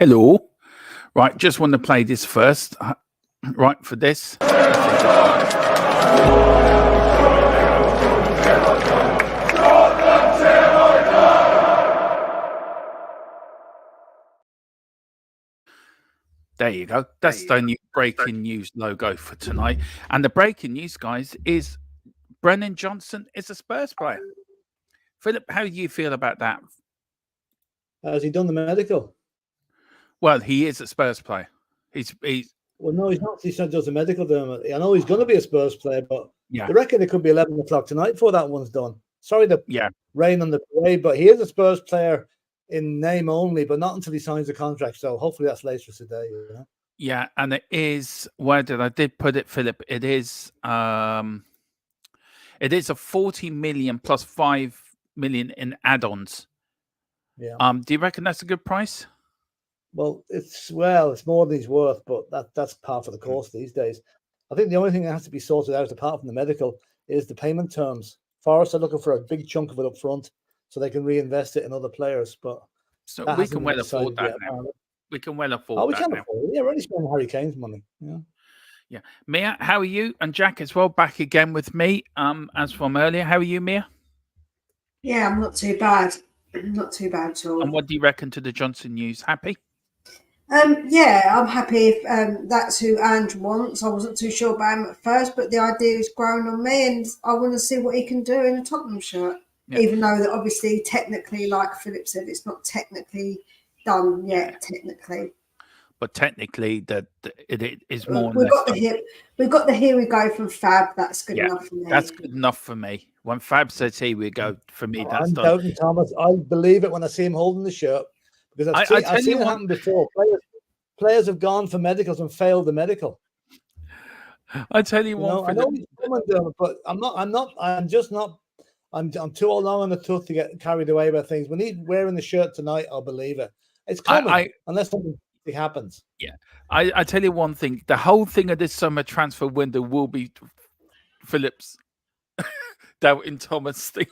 Hello. Right, just want to play this first. Right, for this. There you go. That's the new breaking news logo for tonight. And the breaking news, guys, is Brennan Johnson is a Spurs player. Philip, how do you feel about that? Has he done the medical? Well, he is a Spurs player. He's Well, no, he's not. He's not just a medical. I know he's going to be a Spurs player, but yeah. I reckon it could be 11 o'clock tonight before that one's done. Sorry to rain on the parade, but he is a Spurs player in name only, but not until he signs a contract. So hopefully that's later today. You know? Yeah, and it is. Where did I put it, Philip? It is. It is a 40 million plus 5 million in add-ons. Yeah. Do you reckon that's a good price? Well, it's more than he's worth, but that's par for the course these days. I think the only thing that has to be sorted out, apart from the medical, is the payment terms. Forest are looking for a big chunk of it up front, so they can reinvest it in other players. But so we can well afford that now. We can well afford that. We can afford it. Yeah, we're only spending Harry Kane's money. Yeah. Yeah. Mia, how are you? And Jack as well, back again with me. As from earlier, how are you, Mia? Yeah, I'm not too bad. Not too bad at all. And what do you reckon to the Johnson news? Happy? Yeah, I'm happy if that's who Andrew wants. I wasn't too sure about him at first, but the idea is growing on me, and I want to see what he can do in a Tottenham shirt. Yeah. Even though that obviously, technically, like Philip said, it's not technically done yet. Technically, but technically, it is more. We've got the here we go from Fab. That's good enough for me. That's good enough for me. When Fab says here we go, for me, that's I'm done. doubting Thomas. I believe it when I see him holding the shirt. Because I've seen it happen before. Players have gone for medicals and failed the medical. I tell you what, I know he's coming, but I'm too long on the tooth to get carried away by things. When he's wearing the shirt tonight, I'll believe it. It's coming unless something happens. Yeah, I tell you one thing: the whole thing of this summer transfer window will be Phillips doubting Thomas thing.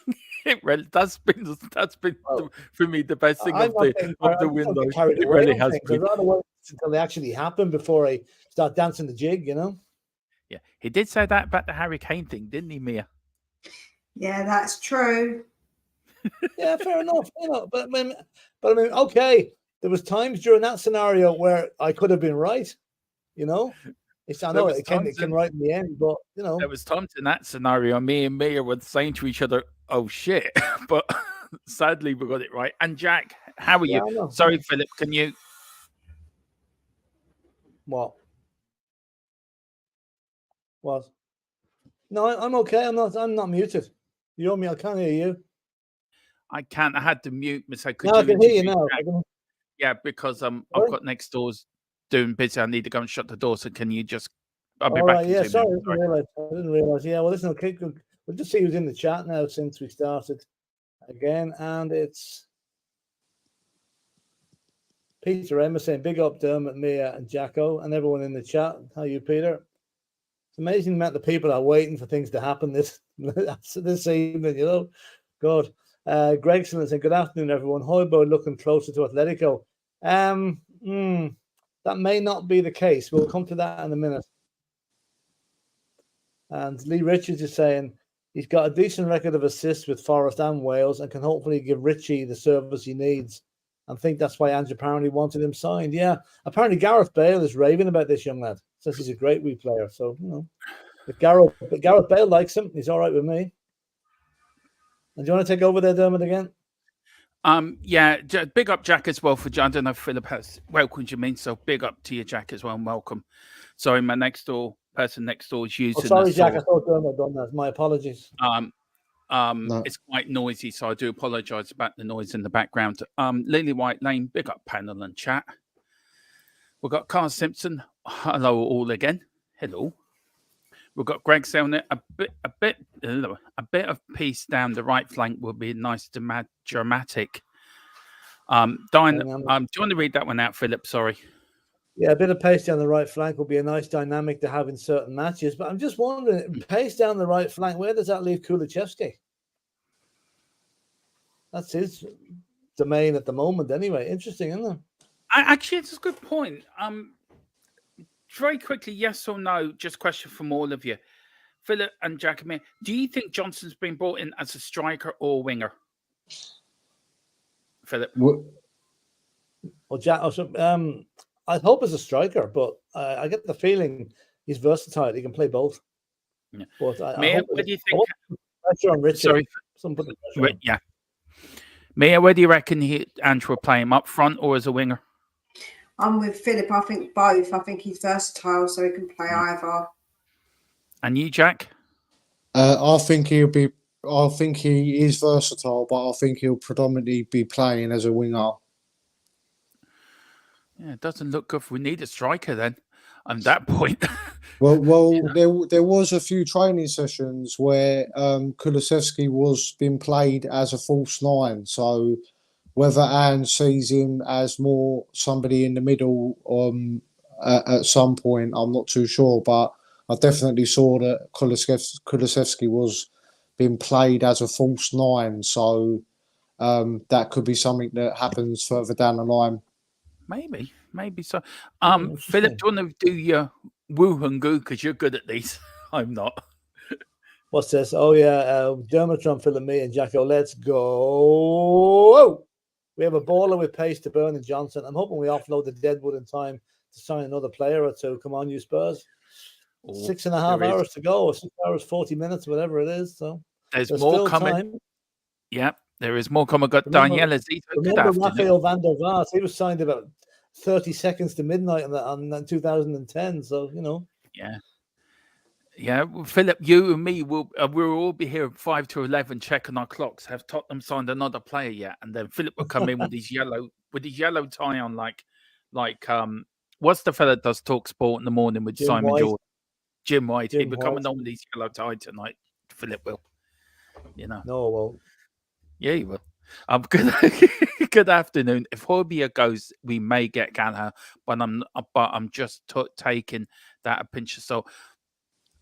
That's been for me the best thing of the window. It really has been. I'd rather wait until they actually happen before I start dancing the jig, you know. Yeah, he did say that about the Harry Kane thing, didn't he, Mia? Yeah, that's true. Yeah, fair enough. You know, but I mean, okay. There was times during that scenario where I could have been right. You know. I know it came right in the end, but you know, there was times in that scenario. Me and Mia were saying to each other, "Oh shit!" But sadly, we got it right. And Jack, how are you? Sorry, Philip. Can you? What? No, I'm okay. I'm not muted. You hear me? I can't hear you. I can't. I had to mute myself. I can hear you now. Yeah, because I've got next doors doing busy. I need to go and shut the door. So can you just? I'll be back. Right, yeah, sorry, I didn't realize. Yeah, well, listen, okay, we'll just see who's in the chat now since we started again, and it's Peter Emma saying, "Big up Dermot, Mia, and Jacko, and everyone in the chat." How are you, Peter? It's amazing the amount of people are waiting for things to happen this evening. You know, God. Gregson saying, "Good afternoon, everyone. Hojbjerg looking closer to Atletico." That may not be the case. We'll come to that in a minute. And Lee Richards is saying he's got a decent record of assists with Forest and Wales and can hopefully give Richie the service he needs. I think that's why Andrew apparently wanted him signed. Yeah, apparently Gareth Bale is raving about this young lad. Says he's a great wee player. So, you know, if Gareth Bale likes him, he's all right with me. And do you want to take over there, Dermot, again? Yeah, big up Jack as well for I don't know if Philip has welcomed you, so big up to you, Jack, as well, and welcome. Sorry, my person next door is using. Sorry, Jack, I thought Dermot had done that. My apologies. No. It's quite noisy, so I do apologise about the noise in the background. Lily White Lane, big up panel and chat. We've got Carl Simpson. Hello all again. Hello. We've got Greg saying a bit of peace down the right flank would be nice, dramatic. Diane, do you want to read that one out, Philip? Sorry. Yeah, a bit of pace down the right flank would be a nice dynamic to have in certain matches. But I'm just wondering, pace down the right flank, where does that leave Kulichevsky? That's his domain at the moment, anyway. Interesting, isn't it? Actually, it's a good point. Very quickly, yes or no? Just question from all of you, Philip and Jackamir. Do you think Johnson's been brought in as a striker or winger? Philip. Well, Jack. I hope as a striker, but I get the feeling he's versatile. He can play both. Yeah. But Mia, what do you think? Pressure on Richard. Sorry. Yeah. Mia, where do you reckon Andrew will play him, up front or as a winger? I'm with Philip. I think both. I think he's versatile, so he can play either. And you, Jack? I think he is versatile, but I think he'll predominantly be playing as a winger. Yeah, it doesn't look good. We need a striker then. On that point. Well, yeah. there was a few training sessions where Kulusevski was being played as a false nine. So whether Anne sees him as more somebody in the middle at some point, I'm not too sure. But I definitely saw that Kulusevski was being played as a false nine. So that could be something that happens further down the line. Maybe so. Philip, do you want to do your woo and goo because you're good at these? I'm not. What's this? Oh yeah, Dermotron, Philip, me, and Jacko. Let's go! We have a baller with pace to Brennan Johnson. I'm hoping we offload the Deadwood in time to sign another player or two. Come on, you Spurs! 6.5 hours to go, 6 hours 40 minutes, whatever it is. So there's more coming. Time. Yep, there is more coming. Got Daniela Zito. Remember Rafael van der Vaart? He was signed about 30 seconds to midnight on 2010. So yeah. Well, Philip, you and me we'll all be here 5 to 11 checking our clocks. Have Tottenham signed another player yet? And then Philip will come in with his yellow tie on, like what's the fella that does Talk Sport in the morning with Simon Jordan? Jim White. He'll be coming on with his yellow tie tonight. Philip will. No, well. Yeah, you will. Good afternoon. If Hojbjerg goes, we may get Gallagher, but I'm just taking that a pinch of salt.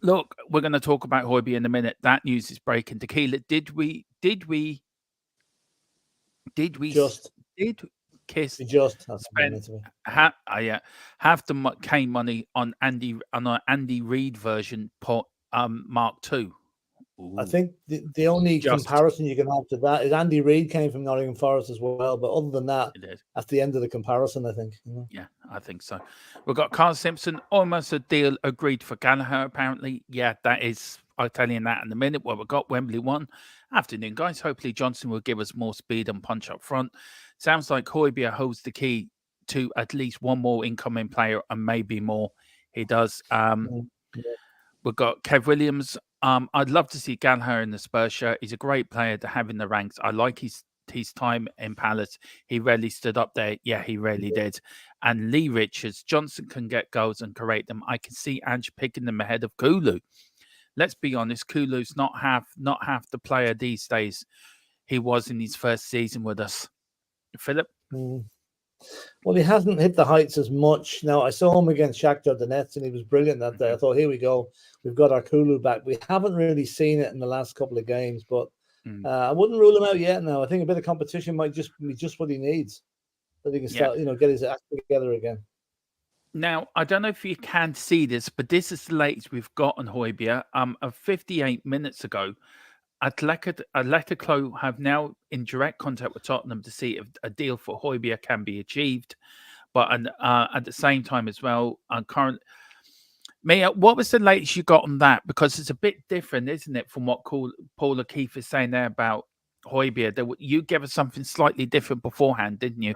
Look, we're going to talk about Hojbjerg in a minute. That news is breaking. Tequila, did we just kiss? We just have the Kane money on an Andy Reid version Mark II. Ooh. I think the only comparison you can have to that is Andy Reid came from Nottingham Forest as well. But other than that, that's the end of the comparison, I think. Yeah, I think so. We've got Carl Simpson, almost a deal agreed for Gallagher, apparently. Yeah, that is. I'll tell you that in a minute. Well, we've got Wembley 1. Afternoon, guys. Hopefully Johnson will give us more speed and punch up front. Sounds like Hojbjerg holds the key to at least one more incoming player and maybe more. He does. We've got Kev Williams. I'd love to see Gallagher in the Spurs shirt. He's a great player to have in the ranks. I like his time in Palace. He rarely stood up there. Yeah, he really did. And Lee Richards, Johnson can get goals and create them. I can see Ange picking them ahead of Kulu. Let's be honest, Kulu's not half the player these days he was in his first season with us. Philip? Well, he hasn't hit the heights as much. Now, I saw him against Shakhtar Donetsk, and he was brilliant that day. I thought, here we go. We've got our Kulu back. We haven't really seen it in the last couple of games, but I wouldn't rule him out yet now. I think a bit of competition might just be just what he needs, so he can start, get his act together again. Now, I don't know if you can see this, but this is the latest we've got on Hojbjerg. 58 minutes ago, Atletico have now in direct contact with Tottenham to see if a deal for Hojbjerg can be achieved. But at the same time as well, Mia, what was the latest you got on that? Because it's a bit different, isn't it, from what Paul O'Keefe is saying there about Hojbjerg? You gave us something slightly different beforehand, didn't you?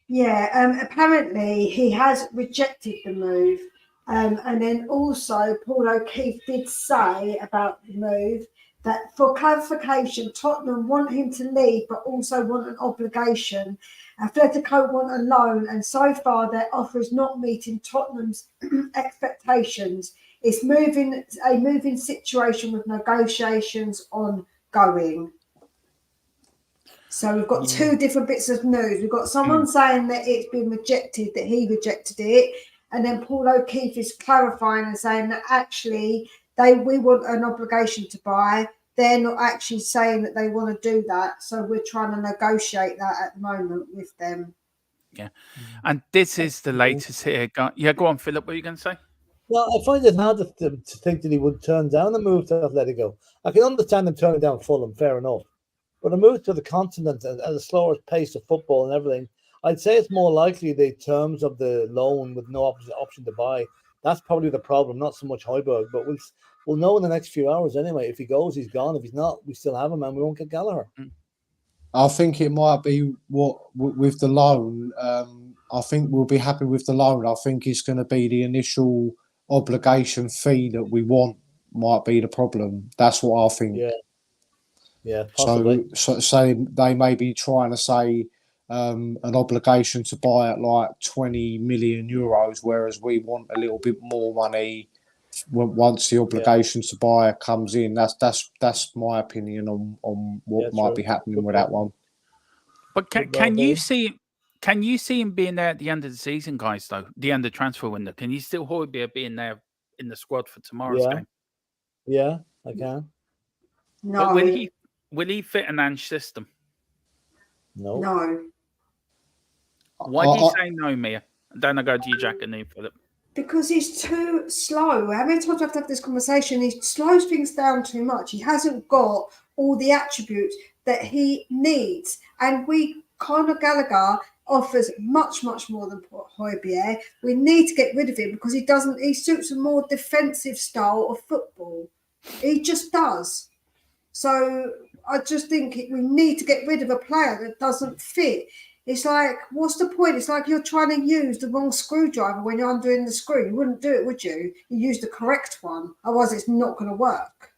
Yeah, apparently he has rejected the move. And then also Paul O'Keefe did say about the move that for clarification, Tottenham want him to leave, but also want an obligation. Atletico want a loan, and so far their offer is not meeting Tottenham's expectations. It's a moving situation with negotiations ongoing. So we've got two different bits of news. We've got someone saying that it's been rejected, that he rejected it, and then Paul O'Keefe is clarifying and saying that actually we want an obligation to buy. They're not actually saying that they want to do that. So we're trying to negotiate that at the moment with them. Yeah. And this is the latest here. Yeah, go on, Philip. What are you going to say? Well, I find it hard to think that he would turn down a move to Atletico. I can understand him turning down Fulham, fair enough. But a move to the continent at a slower pace of football and everything, I'd say it's more likely the terms of the loan with no option to buy. That's probably the problem, not so much Hojbjerg. But we'll know in the next few hours anyway. If he goes, he's gone. If he's not, we still have him and we won't get Gallagher. I think it might be with the loan. I think we'll be happy with the loan. I think it's going to be the initial obligation fee that we want might be the problem. That's what I think. Yeah, possibly. So they may be trying to say an obligation to buy at like 20 million euros, whereas we want a little bit more money once the obligation to buy comes in. That's my opinion on what might be happening with that one. But can you see him being there at the end of the season, guys? Though the end of transfer window, can you still Hojbjerg being there in the squad for tomorrow's game? Yeah, I can. No. But will he fit an Ange system? No. Why do you say no, Mia? Then I go to you, Jack, and then Philip. Because he's too slow. How many times do I have to have this conversation? He slows things down too much. He hasn't got all the attributes that he needs. And Conor Gallagher offers much, much more than Hojbjerg. We need to get rid of him because he suits a more defensive style of football. He just does. So I just think we need to get rid of a player that doesn't fit. It's like, what's the point? It's like you're trying to use the wrong screwdriver when you're undoing the screw. You wouldn't do it, would you? You use the correct one. Otherwise, it's not going to work.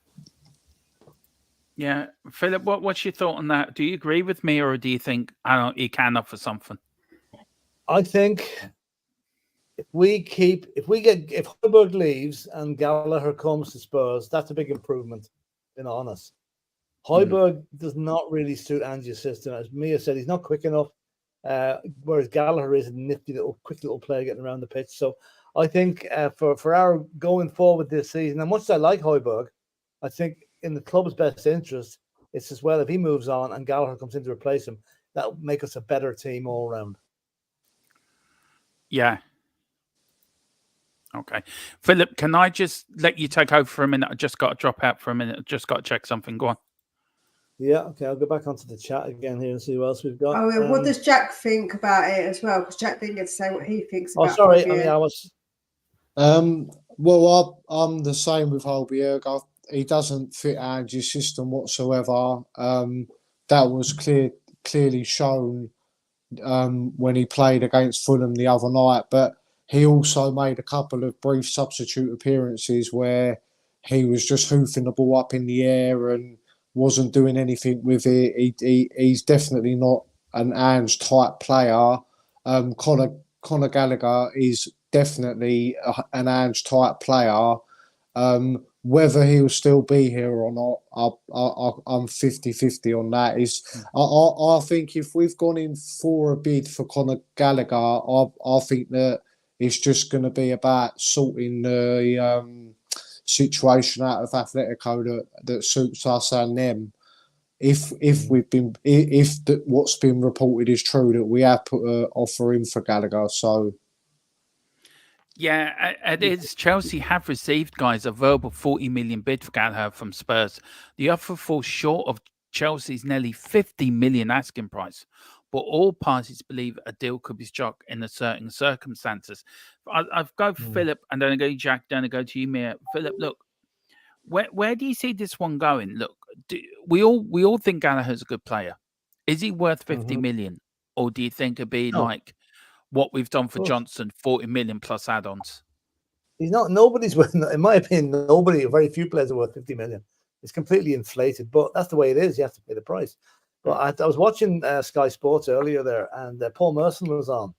Yeah. Philip, what's your thought on that? Do you agree with me, or do you think he can offer something? I think if Hojbjerg leaves and Gallagher comes to Spurs, that's a big improvement, being honest. Hojbjerg does not really suit Ange's system. As Mia said, he's not quick enough. Whereas Gallagher is a nifty quick little player getting around the pitch. So I think for our going forward this season, and much as I like Hojbjerg, I think in the club's best interest, it's as well if he moves on and Gallagher comes in to replace him, that will make us a better team all around. Yeah. Okay. Philip, can I just let you take over for a minute? I just got to drop out for a minute. I just got to check something. Go on. Yeah, okay. I'll go back onto the chat again here and see who else we've got. Oh, what does Jack think about it as well? Because Jack didn't get to say what he thinks about it. Oh, sorry. I mean, I was... Well, I'm the same with Hojbjerg. He doesn't fit Ange's system whatsoever. That was clearly shown when he played against Fulham the other night. But he also made a couple of brief substitute appearances where he was just hoofing the ball up in the air and wasn't doing anything with it. He's definitely not an Ange type player. Conor Gallagher is definitely an Ange type player. Whether he'll still be here or not, I'm 50-50 on that. I think if we've gone in for a bid for Conor Gallagher, I think that it's just going to be about sorting the situation out of Atletico that suits us and them. If what's been reported is true, that we have put an offer in for Gallagher, so. Yeah, it is. Chelsea have received, guys, a verbal 40 million bid for Gallagher from Spurs. The offer falls short of Chelsea's nearly 50 million asking price, but all parties believe a deal could be struck in certain circumstances. I've got Philip, and then I go to Jack, then I go to you, Mia. Philip, look, where do you see this one going? Look, we all think Gallagher's a good player. Is he worth 50 million, or do you think it'd be like what we've done for Johnson, 40 million plus add-ons? He's not. Nobody's worth. In my opinion, very few players are worth 50 million. It's completely inflated, but that's the way it is. You have to pay the price. But I was watching Sky Sports earlier there, and Paul Merson was on.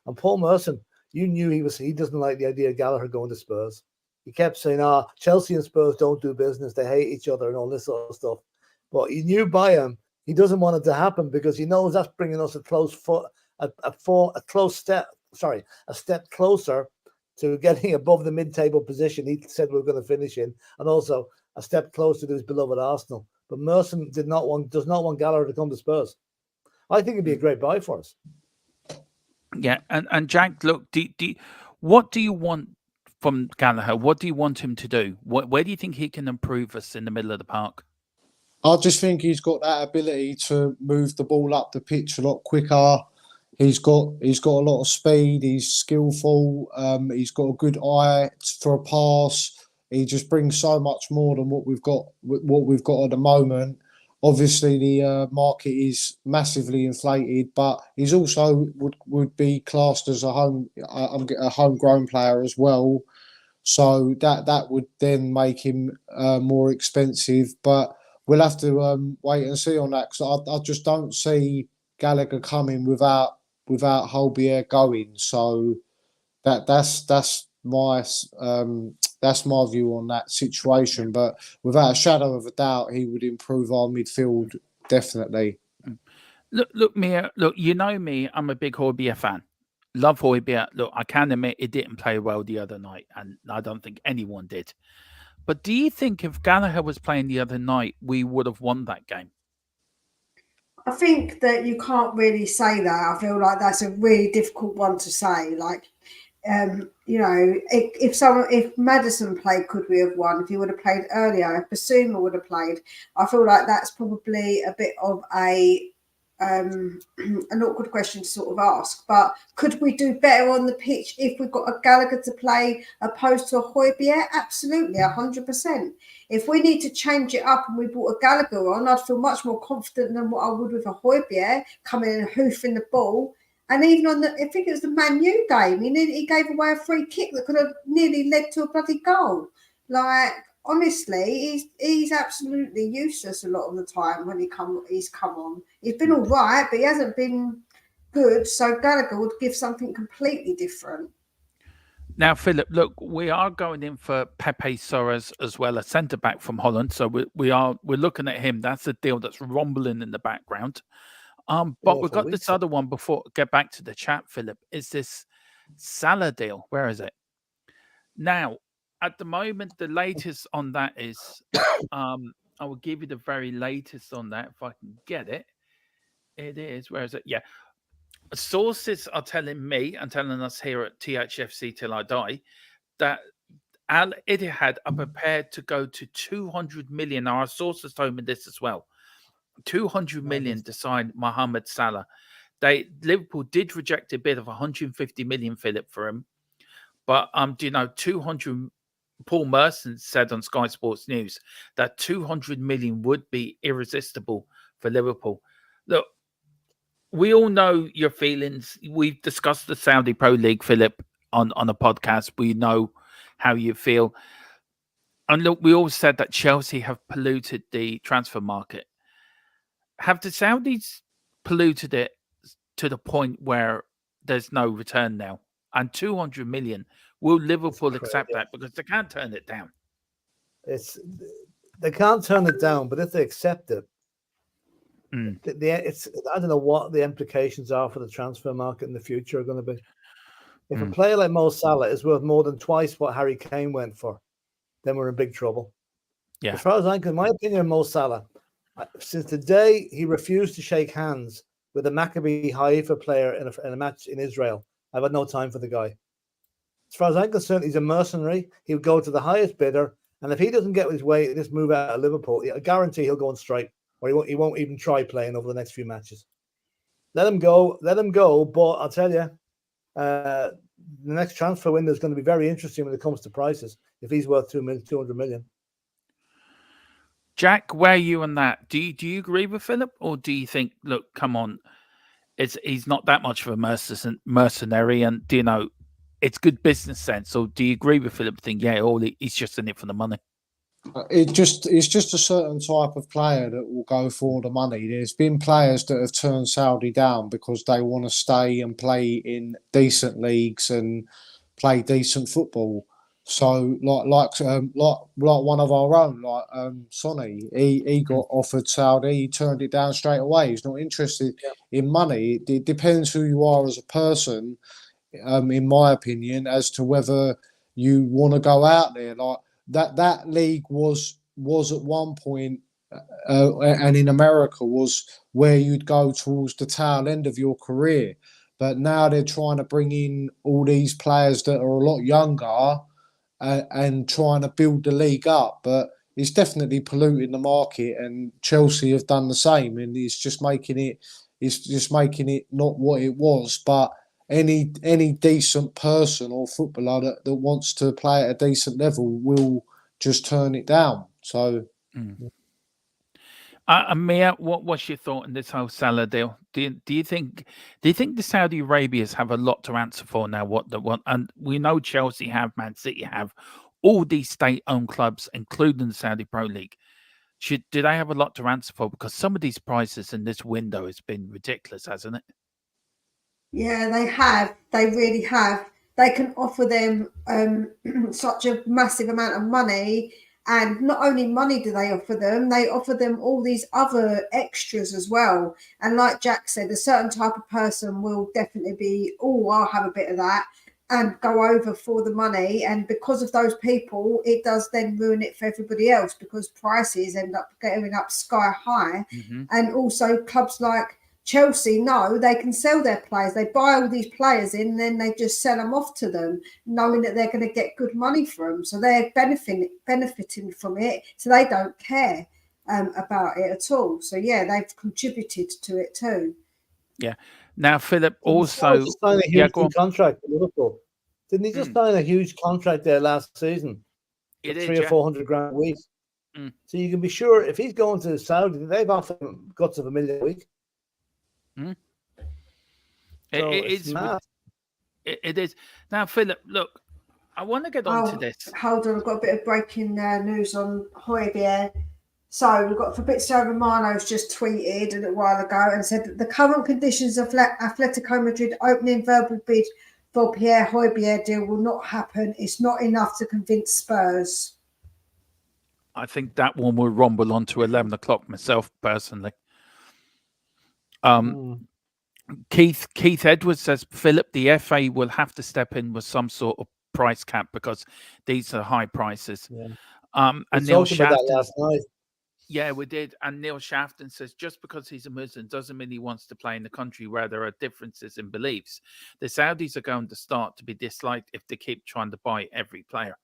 And Paul Merson, you knew he doesn't like the idea of Gallagher going to Spurs. He kept saying, Chelsea and Spurs don't do business. They hate each other and all this sort of stuff. But you knew by him, he doesn't want it to happen because he knows that's bringing us a step closer to getting above the mid-table position he said we were going to finish in, and also a step closer to his beloved Arsenal. But Merson does not want Gallagher to come to Spurs. I think it'd be a great buy for us. Yeah, and Jack, look, what do you want from Gallagher? What do you want him to do? Where do you think he can improve us in the middle of the park? I just think he's got that ability to move the ball up the pitch a lot quicker. He's got a lot of speed. He's skillful. He's got a good eye for a pass. He just brings so much more than what we've got at the moment. Obviously, the market is massively inflated, but he's also would be classed as a homegrown player as well. So that would then make him more expensive. But we'll have to wait and see on that, because I just don't see Gallagher coming without Hojbjerg going. So that's my view on that situation. But without a shadow of a doubt, he would improve our midfield definitely. Look, Mia. Look, you know me. I'm a big Hojbjerg fan. Love Hojbjerg. Look, I can admit he didn't play well the other night, and I don't think anyone did. But do you think if Gallagher was playing the other night, we would have won that game? I think that you can't really say that. I feel like that's a really difficult one to say. Like, you know, if Maddison played, could we have won? If he would have played earlier, if Basuma would have played, I feel like that's probably a bit of an awkward question to sort of ask. But could we do better on the pitch if we've got a Gallagher to play opposed to a Hojbjerg? Absolutely, 100%. If we need to change it up and we brought a Gallagher on, I'd feel much more confident than what I would with a Hojbjerg coming in and hoofing the ball. And even on I think it was the Man U game, he gave away a free kick that could have nearly led to a bloody goal. Like, honestly, he's absolutely useless a lot of the time when he's come on. He's been all right, but he hasn't been good. So Gallagher would give something completely different. Now, Philip, look, we are going in for Pepe Soares as well, a centre back from Holland. So we're looking at him. That's a deal that's rumbling in the background. But we've got this other one before get back to the chat, Philip. Is this Salah deal? Where is it? Now, at the moment, the latest on that is I will give you the very latest on that if I can get it. It is, where is it? Yeah. Sources are telling me and telling us here at Thfc Till I Die that Al Ittihad are prepared to go to 200 million. Our sources told me this as well. 200 million to sign Mohamed Salah. Liverpool did reject a bid of 150 million, Philip, for him. But 200. Paul Merson said on Sky Sports News that 200 million would be irresistible for Liverpool. Look, we all know your feelings. We've discussed the Saudi Pro League, Philip, on a podcast. We know how you feel. And look, we all said that Chelsea have polluted the transfer market. Have the Saudis polluted it to the point where there's no return now? And 200 million, will Liverpool accept that? Because they can't turn it down. They can't turn it down, but if they accept it, I don't know what the implications are for the transfer market in the future are going to be. If a player like Mo Salah is worth more than twice what Harry Kane went for, then we're in big trouble. Yeah. As far as I'm concerned, my opinion of Mo Salah, since the day he refused to shake hands with a Maccabi Haifa player in a match in Israel, I've had no time for the guy. As far as I'm concerned, he's a mercenary. He would go to the highest bidder, and if he doesn't get his way, just move out of Liverpool, I guarantee he'll go on strike, or he won't even try playing over the next few matches. Let him go. But I'll tell you, the next transfer window is going to be very interesting when it comes to prices. If he's worth 200 million. Jack, where are you on that? Do you agree with Philip, or do you think, look, come on, he's not that much of a mercenary, and it's good business sense? Or do you agree with Philip? Think, he's just in it for the money. It's just a certain type of player that will go for the money. There's been players that have turned Saudi down because they want to stay and play in decent leagues and play decent football. So, like one of our own, Sonny, he got offered Saudi. He turned it down straight away. He's not interested in money. It depends who you are as a person, in my opinion, as to whether you want to go out there. Like that league was at one point, and in America was where you'd go towards the tail end of your career. But now they're trying to bring in all these players that are a lot younger and trying to build the league up. But it's definitely polluting the market, and Chelsea have done the same, and it's just making it not what it was. But any decent person or footballer that wants to play at a decent level will just turn it down. So, Mia, what's your thought on this whole Salah deal? Do you think the Saudi Arabians have a lot to answer for now? What they want, and we know Chelsea have, Man City have, all these state-owned clubs, including the Saudi Pro League. Do they have a lot to answer for? Because some of these prices in this window has been ridiculous, hasn't it? Yeah, they have. They really have. They can offer them such a massive amount of money. And not only money do they offer them all these other extras as well. And like Jack said, a certain type of person will definitely be, oh, I'll have a bit of that, and go over for the money. And because of those people, it does then ruin it for everybody else, because prices end up going up sky high. And also clubs like Chelsea know they can sell their players. They buy all these players in, then they just sell them off to them, knowing that they're going to get good money for them. So they're benefiting from it. So they don't care about it at all. So yeah, they've contributed to it too. Yeah. Now, Philip, also, signed a huge contract for Liverpool. Didn't he just sign a huge contract there last season? It is, 300 or 400 grand a week. So you can be sure if he's going to Saudi, they've offered him guts of $1 million a week. So it is. Now, Philip, look, I want to get on to this. Hold on, I've got a bit of breaking news on Hojbjerg. So we've got Fabrizio Romano's just tweeted a little while ago and said that the current conditions of Atletico Madrid opening verbal bid for Pierre Hojbjerg deal will not happen. It's not enough to convince Spurs. I think that one will rumble on to 11 o'clock myself, personally. Keith Edwards says, Philip, the FA will have to step in with some sort of price cap because these are high prices. And Neil Shafton, last night. Yeah, we did. And Neil Shafton says, just because he's a Muslim doesn't mean he wants to play in a country where there are differences in beliefs. The Saudis are going to start to be disliked if they keep trying to buy every player.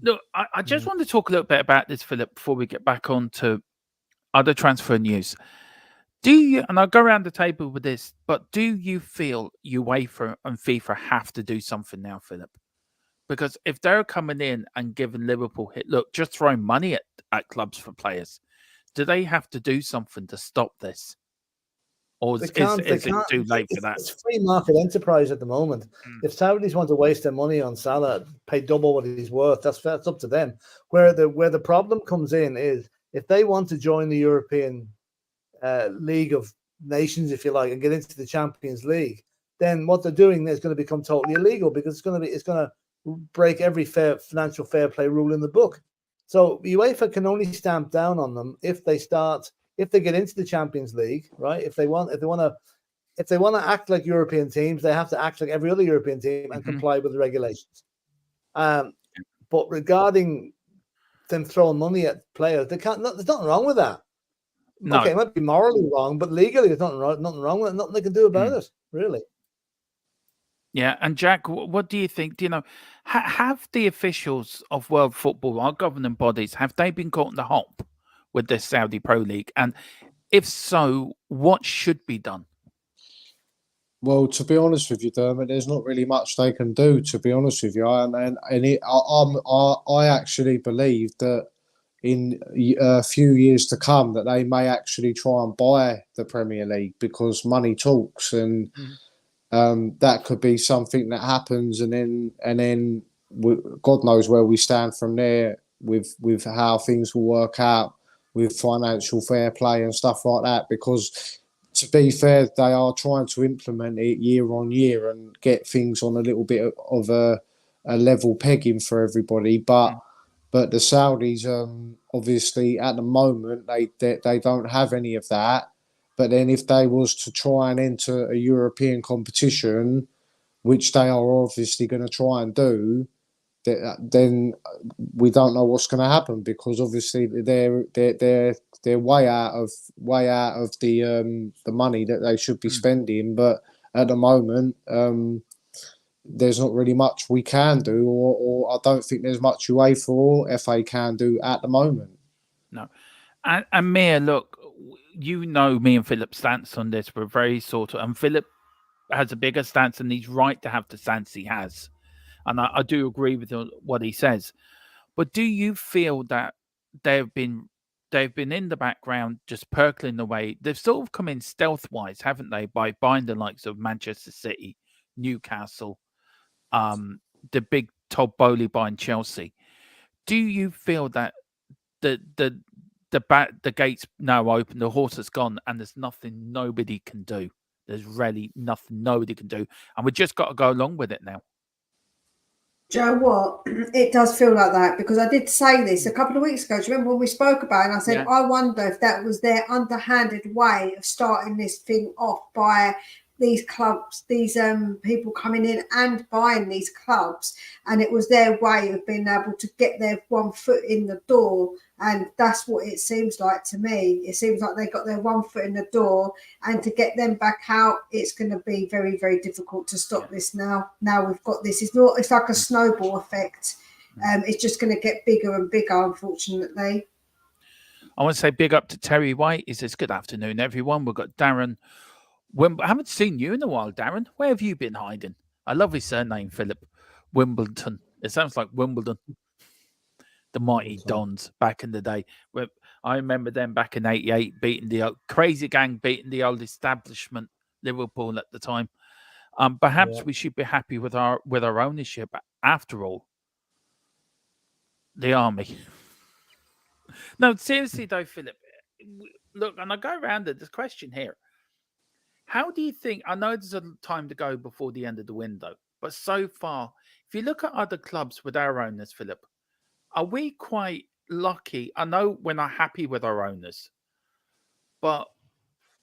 Look, I just want to talk a little bit about this, Philip, before we get back on to other transfer news. Do you, and I'll go around the table with this, but do you feel UEFA and FIFA have to do something now, Philip? Because if they're coming in and giving Liverpool just throwing money at clubs for players, do they have to do something to stop this? Or is it too late for that? It's free market enterprise at the moment. If Saudis want to waste their money on Salah, pay double what he's worth, that's up to them. Where the problem comes in is if they want to join the European League of Nations, if you like, and get into the Champions League, then what they're doing is going to become totally illegal because it's going to break every financial fair play rule in the book. So UEFA can only stamp down on them if they get into the Champions League, right? If they want to act like European teams, they have to act like every other European team and comply with the regulations. But regarding them throwing money at players, they can't. There's nothing wrong with that. No. Okay, it might be morally wrong, but legally there's nothing wrong with it. Nothing they can do about it, really. Yeah, and Jack, what do you think? Do you know, have the officials of world football, our governing bodies, have they been caught in the hop with this Saudi Pro League? And if so, what should be done? Well, to be honest with you, Dermot, there's not really much they can do, to be honest with you. I actually believe that in a few years to come that they may actually try and buy the Premier League because money talks, and that could be something that happens, and then God knows where we stand from there with how things will work out with financial fair play and stuff like that. Because to be fair, they are trying to implement it year on year and get things on a little bit of a level pegging for everybody, but the Saudis, obviously, at the moment, they don't have any of that. But then if they was to try and enter a European competition, which they are obviously going to try and do, then we don't know what's going to happen, because obviously they're way out of the money that they should be spending. But at the moment, there's not really much we can do, or I don't think there's much UEFA or FA can do at the moment. No. And Mia, look, you know me and Philip's stance on this. We're very sort of, and Philip has a bigger stance, and he's right to have the stance he has. And I do agree with what he says. But do you feel that they've been in the background just percolating away? They've sort of come in stealth-wise, haven't they, by buying the likes of Manchester City, Newcastle, the big Todd Bowley buying Chelsea. Do you feel that the gates now open, the horse has gone, and there's nothing nobody can do? There's really nothing nobody can do, and we just got to go along with it now. Do you know what? It does feel like that, because I did say this a couple of weeks ago. Do you remember when we spoke about it? And I said, I wonder if that was their underhanded way of starting this thing off by these clubs, these people coming in and buying these clubs, and it was their way of being able to get their one foot in the door. And that's what it seems like to me. It seems like they got their one foot in the door, and to get them back out, it's going to be very, very difficult to stop this now. Now we've got this. It's like a snowball effect. It's just going to get bigger and bigger, unfortunately. I want to say big up to Terry White. He says, good afternoon, everyone. We've got Darren. I haven't seen you in a while, Darren. Where have you been hiding? I love his surname, Philip. Wimbledon. It sounds like Wimbledon. The mighty Dons back in the day. I remember them back in '88 beating the crazy gang, beating the old establishment Liverpool at the time. Perhaps we should be happy with our ownership. After all, the army. No, seriously though, Philip. Look, and I go around it. There's a question here. How do you think? I know there's a time to go before the end of the window, but so far, if you look at other clubs with our owners, Philip, are we quite lucky? I know we're not happy with our owners, but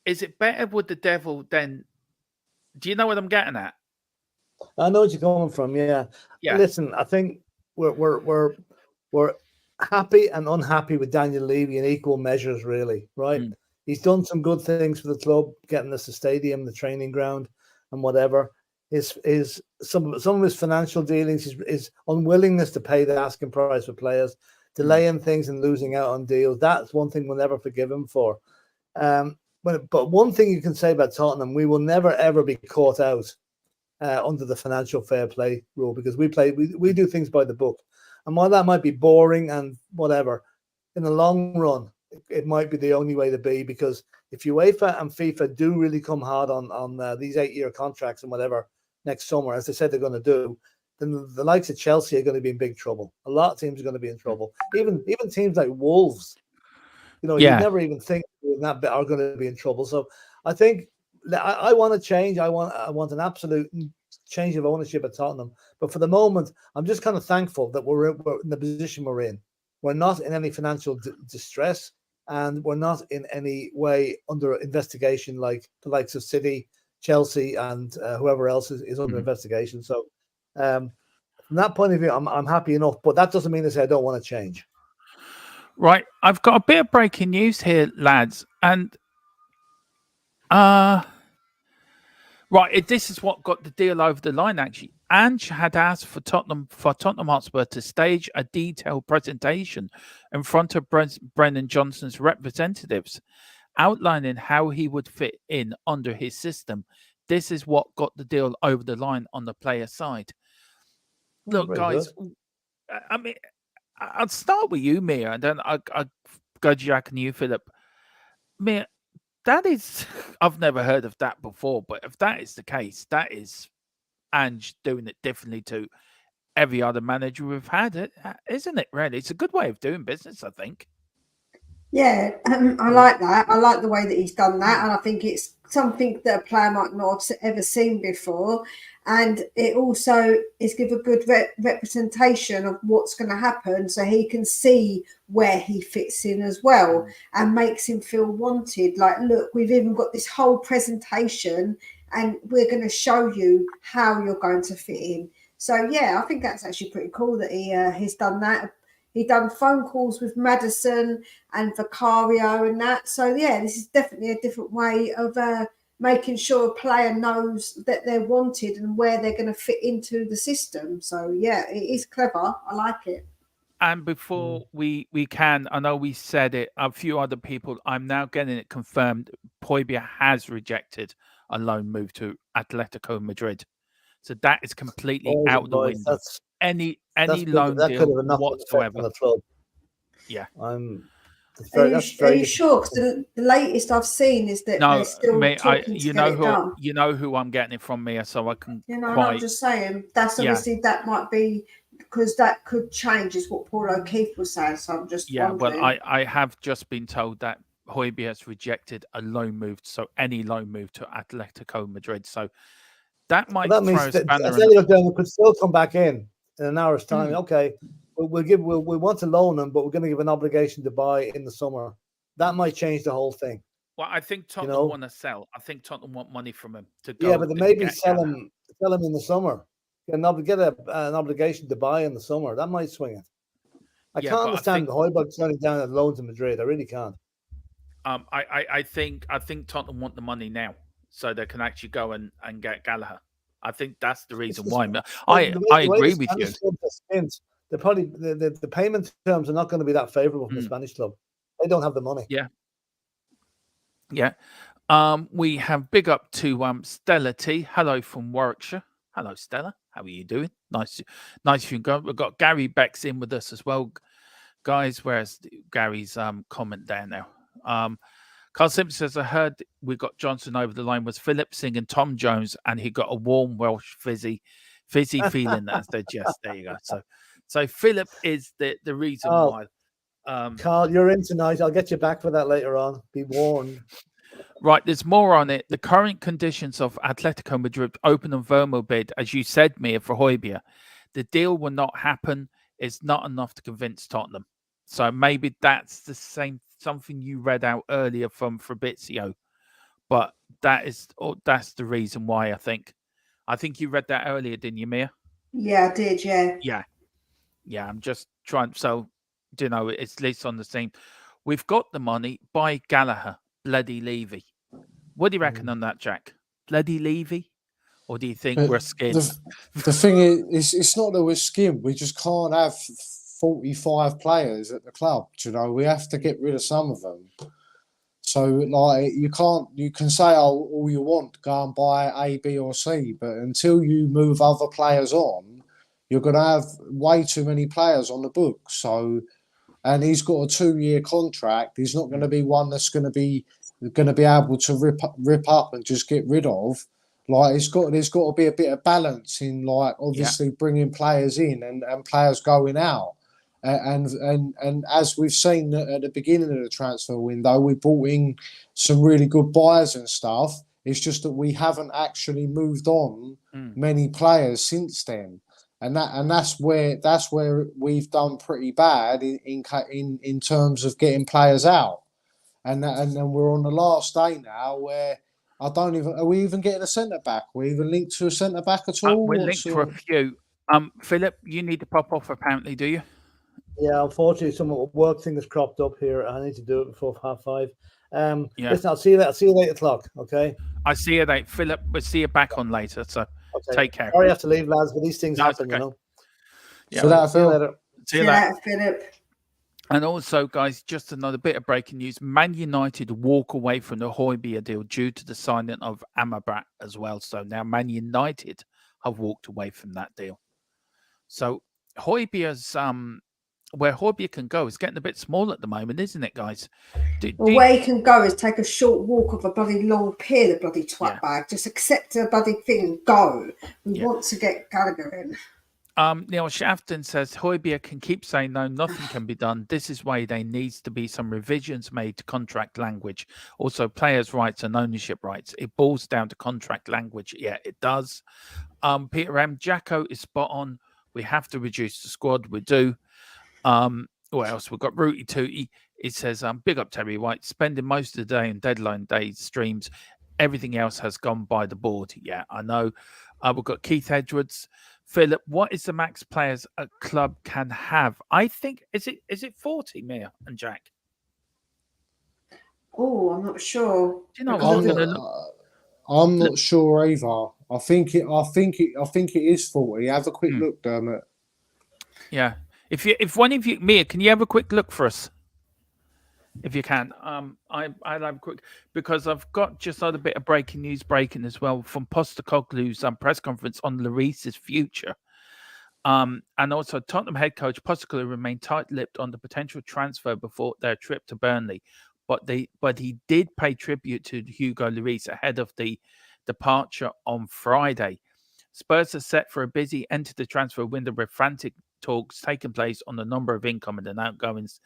is it better with the devil than? Do you know what I'm getting at? I know what you're coming from. Yeah. Listen, I think we're happy and unhappy with Daniel Levy in equal measures, really. Right. He's done some good things for the club, getting us a stadium, the training ground, and whatever. Some of his financial dealings, his unwillingness to pay the asking price for players, delaying things and losing out on deals. That's one thing we'll never forgive him for. But one thing you can say about Tottenham, we will never ever be caught out under the financial fair play rule, because we do things by the book. And while that might be boring and whatever, in the long run, it might be the only way to be, because if UEFA and FIFA do really come hard on these 8-year contracts and whatever next summer, as they said they're going to do, then the likes of Chelsea are going to be in big trouble. A lot of teams are going to be in trouble. Even teams like Wolves, you'd never even think that bit are going to be in trouble. So I think I want to change. I want an absolute change of ownership at Tottenham. But for the moment, I'm just kind of thankful that we're in the position we're in. We're not in any financial distress, and we're not in any way under investigation like the likes of City, Chelsea, and whoever else is under investigation. So from that point of view, I'm happy enough. But that doesn't mean to say I don't want to change. Right. I've got a bit of breaking news here, lads. And this is what got the deal over the line, actually. Ange had asked for Tottenham Hotspur to stage a detailed presentation in front of Brennan Johnson's representatives, outlining how he would fit in under his system. This is what got the deal over the line on the player side. Look, guys, I mean, I'll start with you, Mia, and then I'll go Jack and you, Philip. Mia, that is, I've never heard of that before, but if that is the case, that is Ange doing it differently to every other manager we've had, isn't it, really? It's a good way of doing business, I think. Yeah, I like that. I like the way that he's done that, and I think it's something that a player might not have ever seen before. And it also is give a good representation of what's going to happen, so he can see where he fits in as well, and makes him feel wanted. Like, look, we've even got this whole presentation, and we're going to show you how you're going to fit in. So yeah, I think that's actually pretty cool that he's done that. He done phone calls with Maddison and Vicario and that. So yeah, this is definitely a different way of making sure a player knows that they're wanted and where they're going to fit into the system. So yeah, it is clever. I like it. And before we can, I know we said it, a few other people, I'm now getting it confirmed. Hojbjerg has rejected a loan move to Atletico Madrid. So that is completely out the window. That's Any big. loan That could deal have nothing whatsoever. on the club. Yeah. Are you sure? Because the latest I've seen is that they're still talking to get it done. You know who I'm getting it from, Mia, so I can I'm just saying. That's obviously, that might be, because that could change, is what Paul O'Keefe was saying. So I'm just wondering. Well, I have just been told that Hojbjerg has rejected a loan move, so any loan move to Atletico Madrid. So that might that means that we could still come back in an hour's time. Okay, we want to loan them, but we're going to give an obligation to buy in the summer. That might change the whole thing. Well, I think Tottenham want to sell. I think Tottenham want money from him to go. Yeah, but they maybe sell him in the summer. Get an obligation to buy in the summer. That might swing it. I can't understand the Hojbjerg turning down a loan to Madrid. I really can't. I think Tottenham want the money now, so they can actually go and get Gallagher. I think that's the reason why. I agree with you. They're probably the payment terms are not going to be that favourable from the Spanish club. They don't have the money. Yeah. We have big up to Stella T. Hello from Warwickshire. Hello, Stella. How are you doing? Nice you go. We've got Gary Beck's in with us as well, guys. Where's Gary's comment there now? Carl Simpson says, I heard we got Johnson over the line. Was Philip singing Tom Jones, and he got a warm Welsh fizzy feeling as they just. There you go. So Philip is the reason why. Carl, you're in tonight. I'll get you back for that later on. Be warned. Right, there's more on it. The current conditions of Atletico Madrid open and verbal bid, as you said, Mia, for Hojbjerg, the deal will not happen. It's not enough to convince Tottenham. So maybe that's the same something you read out earlier from Fabrizio, but that's the reason why. I think you read that earlier, didn't you, Mia? Yeah, I did. Yeah. I'm just trying. So, it's at least on the same. We've got the money. Buy Gallagher, bloody Levy. What do you reckon on that, Jack? Bloody Levy? Or do you think we're skimmed? The thing is, it's not that we're skimmed. We just can't have 45 players at the club. We have to get rid of some of them. So, like, you can say, all you want, go and buy A, B, or C, but until you move other players on, you're going to have way too many players on the books. So, and he's got a 2-year contract. He's not going to be one that's going to be able to rip up and just get rid of. Like, there's got to be a bit of balance in, like, obviously bringing players in and players going out. And as we've seen at the beginning of the transfer window, we brought in some really good buyers and stuff. It's just that we haven't actually moved on many players since then, and that's where we've done pretty bad in terms of getting players out. And then we're on the last day now where are we even getting a centre back? Are we even linked to a centre back at all? We're linked to a few. Philip, you need to pop off apparently, do you? Yeah, unfortunately, some work thing has cropped up here. I need to do it before 5:30. Listen, I'll see you at 8 o'clock. Okay. I see you later, Philip. We'll see you back on later. So take care. Sorry, I have to leave, lads, but these things happen, okay. Yeah. See you later. See you later, Philip. And also, guys, just another bit of breaking news. Man United walk away from the Hojbjerg deal due to the signing of Amrabat as well. So now Man United have walked away from that deal. So Hojbjerg's where Hojbjerg can go is getting a bit small at the moment, isn't it, guys? Where he can go is take a short walk of a bloody long pier, the bloody twat bag. Just accept a bloody thing and go. We want to get Gallagher in. Neil Shafton says Hojbjerg can keep saying no, nothing can be done. This is why there needs to be some revisions made to contract language. Also, players' rights and ownership rights. It boils down to contract language. Yeah, it does. Peter M. Jacko is spot on. We have to reduce the squad. We do. What else? We've got Rooty Tooty. It says, big up Terry White, spending most of the day on deadline day streams. Everything else has gone by the board. Yeah, I know. We've got Keith Edwards. Philip, what is the max players a club can have? I think, is it 40, Mia and Jack? Oh, I'm not sure. Do you know what? I'm not sure either. I think it is 40. Have a quick look, Dermot. Yeah. If one of you, Mia, can you have a quick look for us? If you can. I'll have a quick, because I've got just a bit of breaking news as well from Postecoglou's press conference on Lloris's future. And also Tottenham head coach Postecoglou remained tight-lipped on the potential transfer before their trip to Burnley. But he did pay tribute to Hugo Lloris ahead of the departure on Friday. Spurs are set for a busy end to the transfer window with frantic talks taking place on a number of incoming and outgoings.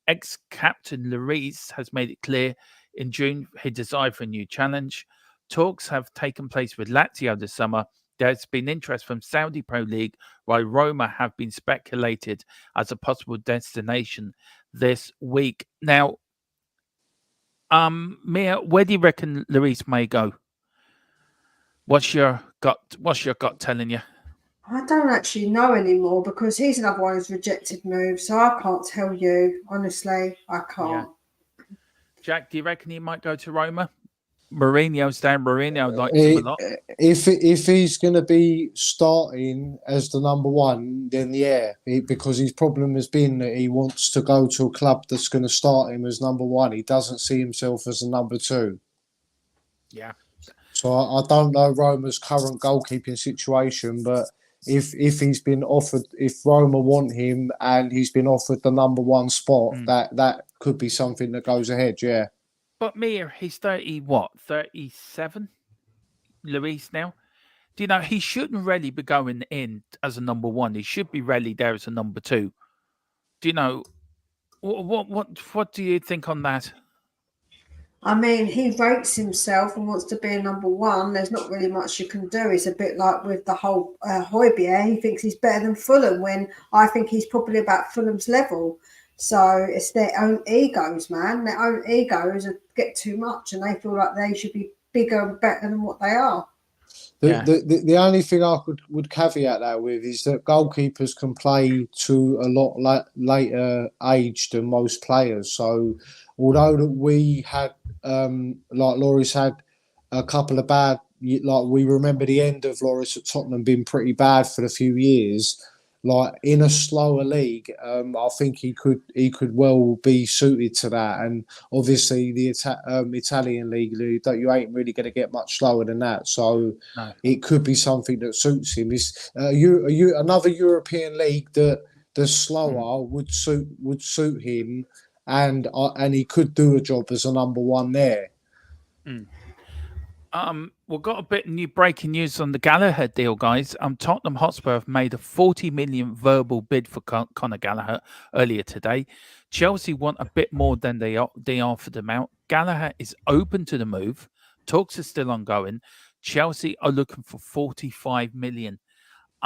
Ex-captain Lloris has made it clear in June his desire for a new challenge. Talks have taken place with Lazio this summer. There's been interest from Saudi Pro League, while Roma have been speculated as a possible destination this week. Now, Mia, where do you reckon Lloris may go? What's your gut telling you? I don't actually know anymore because he's another one who's rejected moves, so I can't tell you. Honestly, I can't. Yeah. Jack, do you reckon he might go to Roma? Mourinho's down. Mourinho likes him a lot. If he's going to be starting as the number one, then yeah, because his problem has been that he wants to go to a club that's going to start him as number one. He doesn't see himself as a number two. Yeah. So I don't know Roma's current goalkeeping situation, but if he's been offered, if Roma want him and he's been offered the number one spot, that could be something that goes ahead. Yeah. But Mia, he's 37? Lloris now. Do you know he shouldn't really be going in as a number one? He should be really there as a number two. Do you know what do you think on that? I mean, he rates himself and wants to be a number one. There's not really much you can do. It's a bit like with the whole Hojbjerg. He thinks he's better than Fulham when I think he's probably about Fulham's level. So it's their own egos, man. Their own egos get too much and they feel like they should be bigger and better than what they are. The only thing I would caveat that with is that goalkeepers can play to a lot later age than most players. So although that we had, like Lloris had a couple of bad, like we remember the end of Lloris at Tottenham being pretty bad for a few years. Like in a slower league, I think he could well be suited to that. And obviously the Italian league, you ain't really going to get much slower than that. So it could be something that suits him. Is another European league that's slower would suit him, and he could do a job as a number one there. We've got a bit of new breaking news on the Gallagher deal, guys. Tottenham Hotspur have made a 40 million verbal bid for Conor Gallagher earlier today. Chelsea want a bit more than they offered him out. Gallagher is open to the move. Talks are still ongoing. Chelsea are looking for 45 million.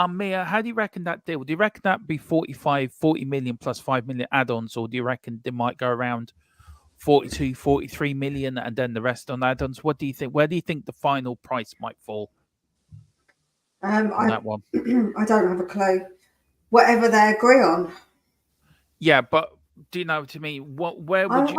Mia, how do you reckon that deal? Do you reckon that'd be 40 million plus 5 million add-ons, or do you reckon they might go around 42, 43 million and then the rest on add-ons? What do you think? Where do you think the final price might fall on that one? I don't have a clue. Whatever they agree on. Yeah, but do you know, to me, where would you...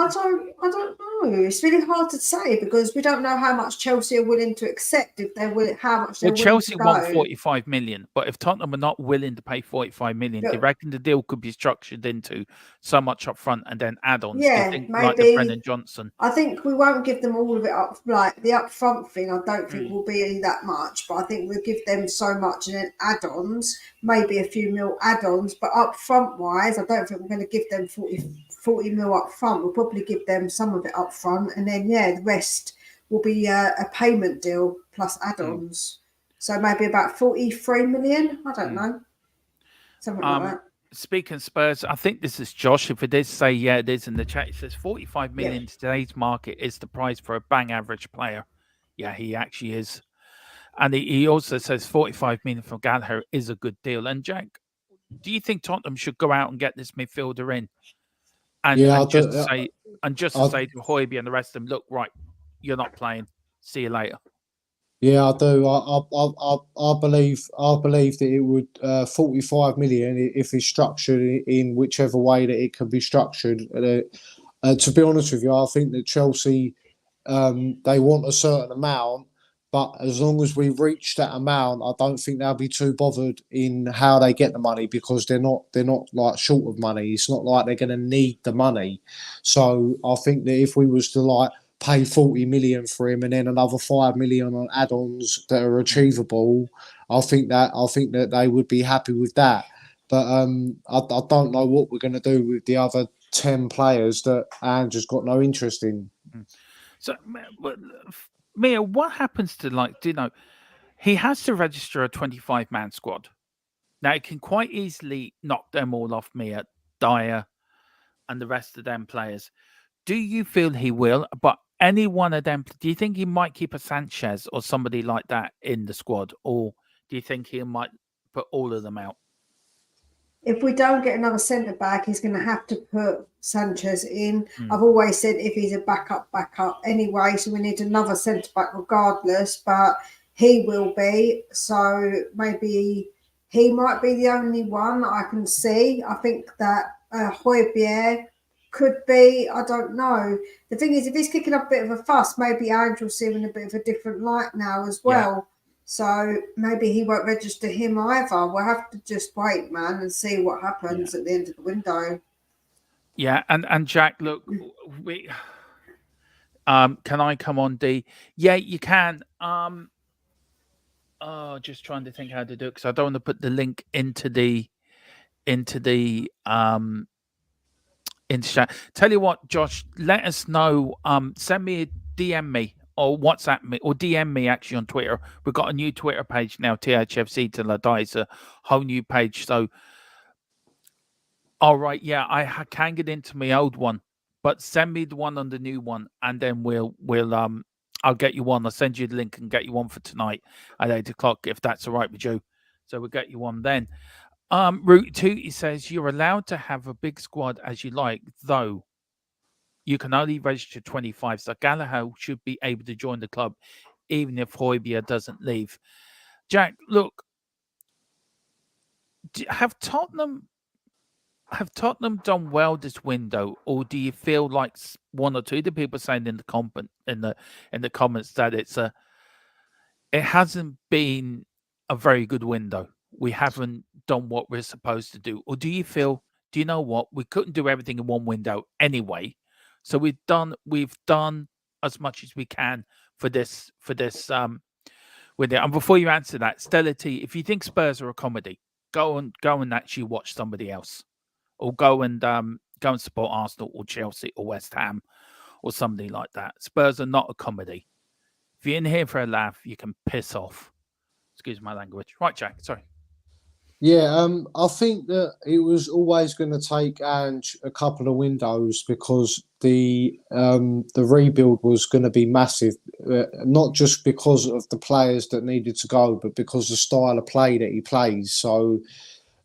I don't know. It's really hard to say because we don't know how much Chelsea are willing to accept, if they're willing, how much they're willing Chelsea to go. want 45 million, but if Tottenham are not willing to pay 45 million, do you reckon the deal could be structured into so much up front and then add-ons? Yeah, maybe. like the Brennan Johnson. I think we won't give them all of it up. Like the upfront thing, I don't think will be that much, but I think we'll give them so much and then add-ons, maybe a few mil add-ons, but upfront wise, I don't think we're going to give them 40 mil up front. We'll probably give them some of it up front, and then the rest will be a payment deal plus add-ons. So maybe about 43 million. I don't know, something like that. Speaking of Spurs, I think this is Josh. If it is, say it is in the chat. It says 45 million in today's market is the price for a bang average player. Yeah, he actually is. And he also says 45 million for Gallagher is a good deal. And Jack, do you think Tottenham should go out and get this midfielder in? And just to say to Hojbjerg and the rest of them, look, right, you're not playing. See you later. Yeah, I do. I believe that it would 45 million if it's structured in whichever way that it can be structured. To be honest with you, I think that Chelsea they want a certain amount, But as long as we reach that amount, I don't think they'll be too bothered in how they get the money, because they're not like short of money. It's not like they're going to need the money. So I think that if we was to like pay 40 million for him and then another 5 million on add-ons that are achievable, I think that they would be happy with that. But I don't know what we're going to do with the other 10 players that Andrew's got no interest in. So, Mia, what happens to, like, do you know, he has to register a 25-man squad. Now, it can quite easily knock them all off, Mia, Dyer, and the rest of them players. Do you feel he will? But any one of them, do you think he might keep a Sanchez or somebody like that in the squad? Or do you think he might put all of them out? If we don't get another centre-back, he's going to have to put Sanchez in. I've always said if he's a backup anyway, so we need another centre-back regardless, but he will be. So maybe he might be the only one I can see. I think that Hojbjerg could be, I don't know. The thing is, if he's kicking up a bit of a fuss, maybe Andrew will see him in a bit of a different light now as well. Yeah. So maybe he won't register him either. We'll have to just wait, man, and see what happens at the end of the window. Yeah, and Jack, look, we can I come on, D? Yeah, you can. Just trying to think how to do it, because I don't want to put the link into chat. Tell you what, Josh, let us know. Send me a DM me or WhatsApp me or DM me actually on Twitter. We've got a new Twitter page now, THFC till I die. It's a whole new page. So, all right, yeah, I can get into my old one, but send me the one on the new one, and then we'll I'll get you one. I'll send you the link and get you one for tonight at 8 o'clock, if that's all right with you. So we'll get you one then. Route 2, he says, you're allowed to have a big squad as you like, though you can only register 25. So Gallagher should be able to join the club, even if Hojbjerg doesn't leave. Jack, look, have Tottenham done well this window, or do you feel like one or two of the people saying in the comments that it hasn't been a very good window? We haven't done what we're supposed to do, or do you know what, we couldn't do everything in one window anyway, so we've done as much as we can for this window. And before you answer that, Stella T, if you think Spurs are a comedy, go and actually watch somebody else. Or go and support Arsenal or Chelsea or West Ham or somebody like that. Spurs are not a comedy. If you're in here for a laugh, you can piss off. Excuse my language. Right, Jack. Sorry. Yeah, I think that it was always going to take Ange a couple of windows, because the rebuild was going to be massive, not just because of the players that needed to go, but because the style of play that he plays. So.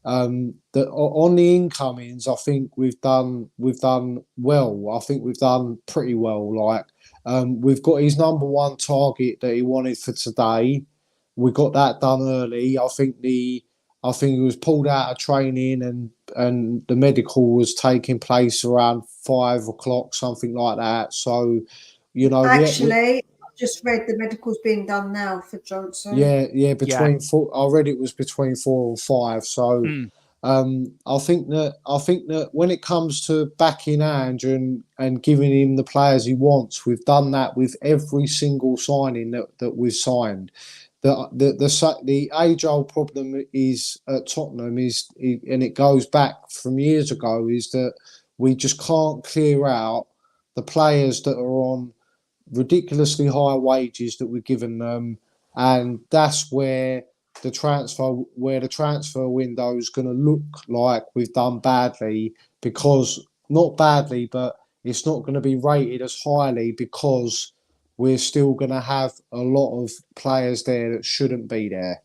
On the incomings, I think we've done well. I think we've done pretty well. Like we've got his number one target that he wanted for today. We got that done early. I think he was pulled out of training, and the medical was taking place around 5 o'clock, something like that. So, you know, actually. Just read the medical's being done now for Johnson. Yeah. Between 4, I read it was between 4 and 5. So, I think that when it comes to backing Ange and giving him the players he wants, we've done that with every single signing that we've signed. The age-old problem is at Tottenham and it goes back from years ago, is that we just can't clear out the players that are on ridiculously high wages that we've given them, and that's where the transfer window is going to look like we've done badly, because not badly, but it's not going to be rated as highly, because we're still going to have a lot of players there that shouldn't be there.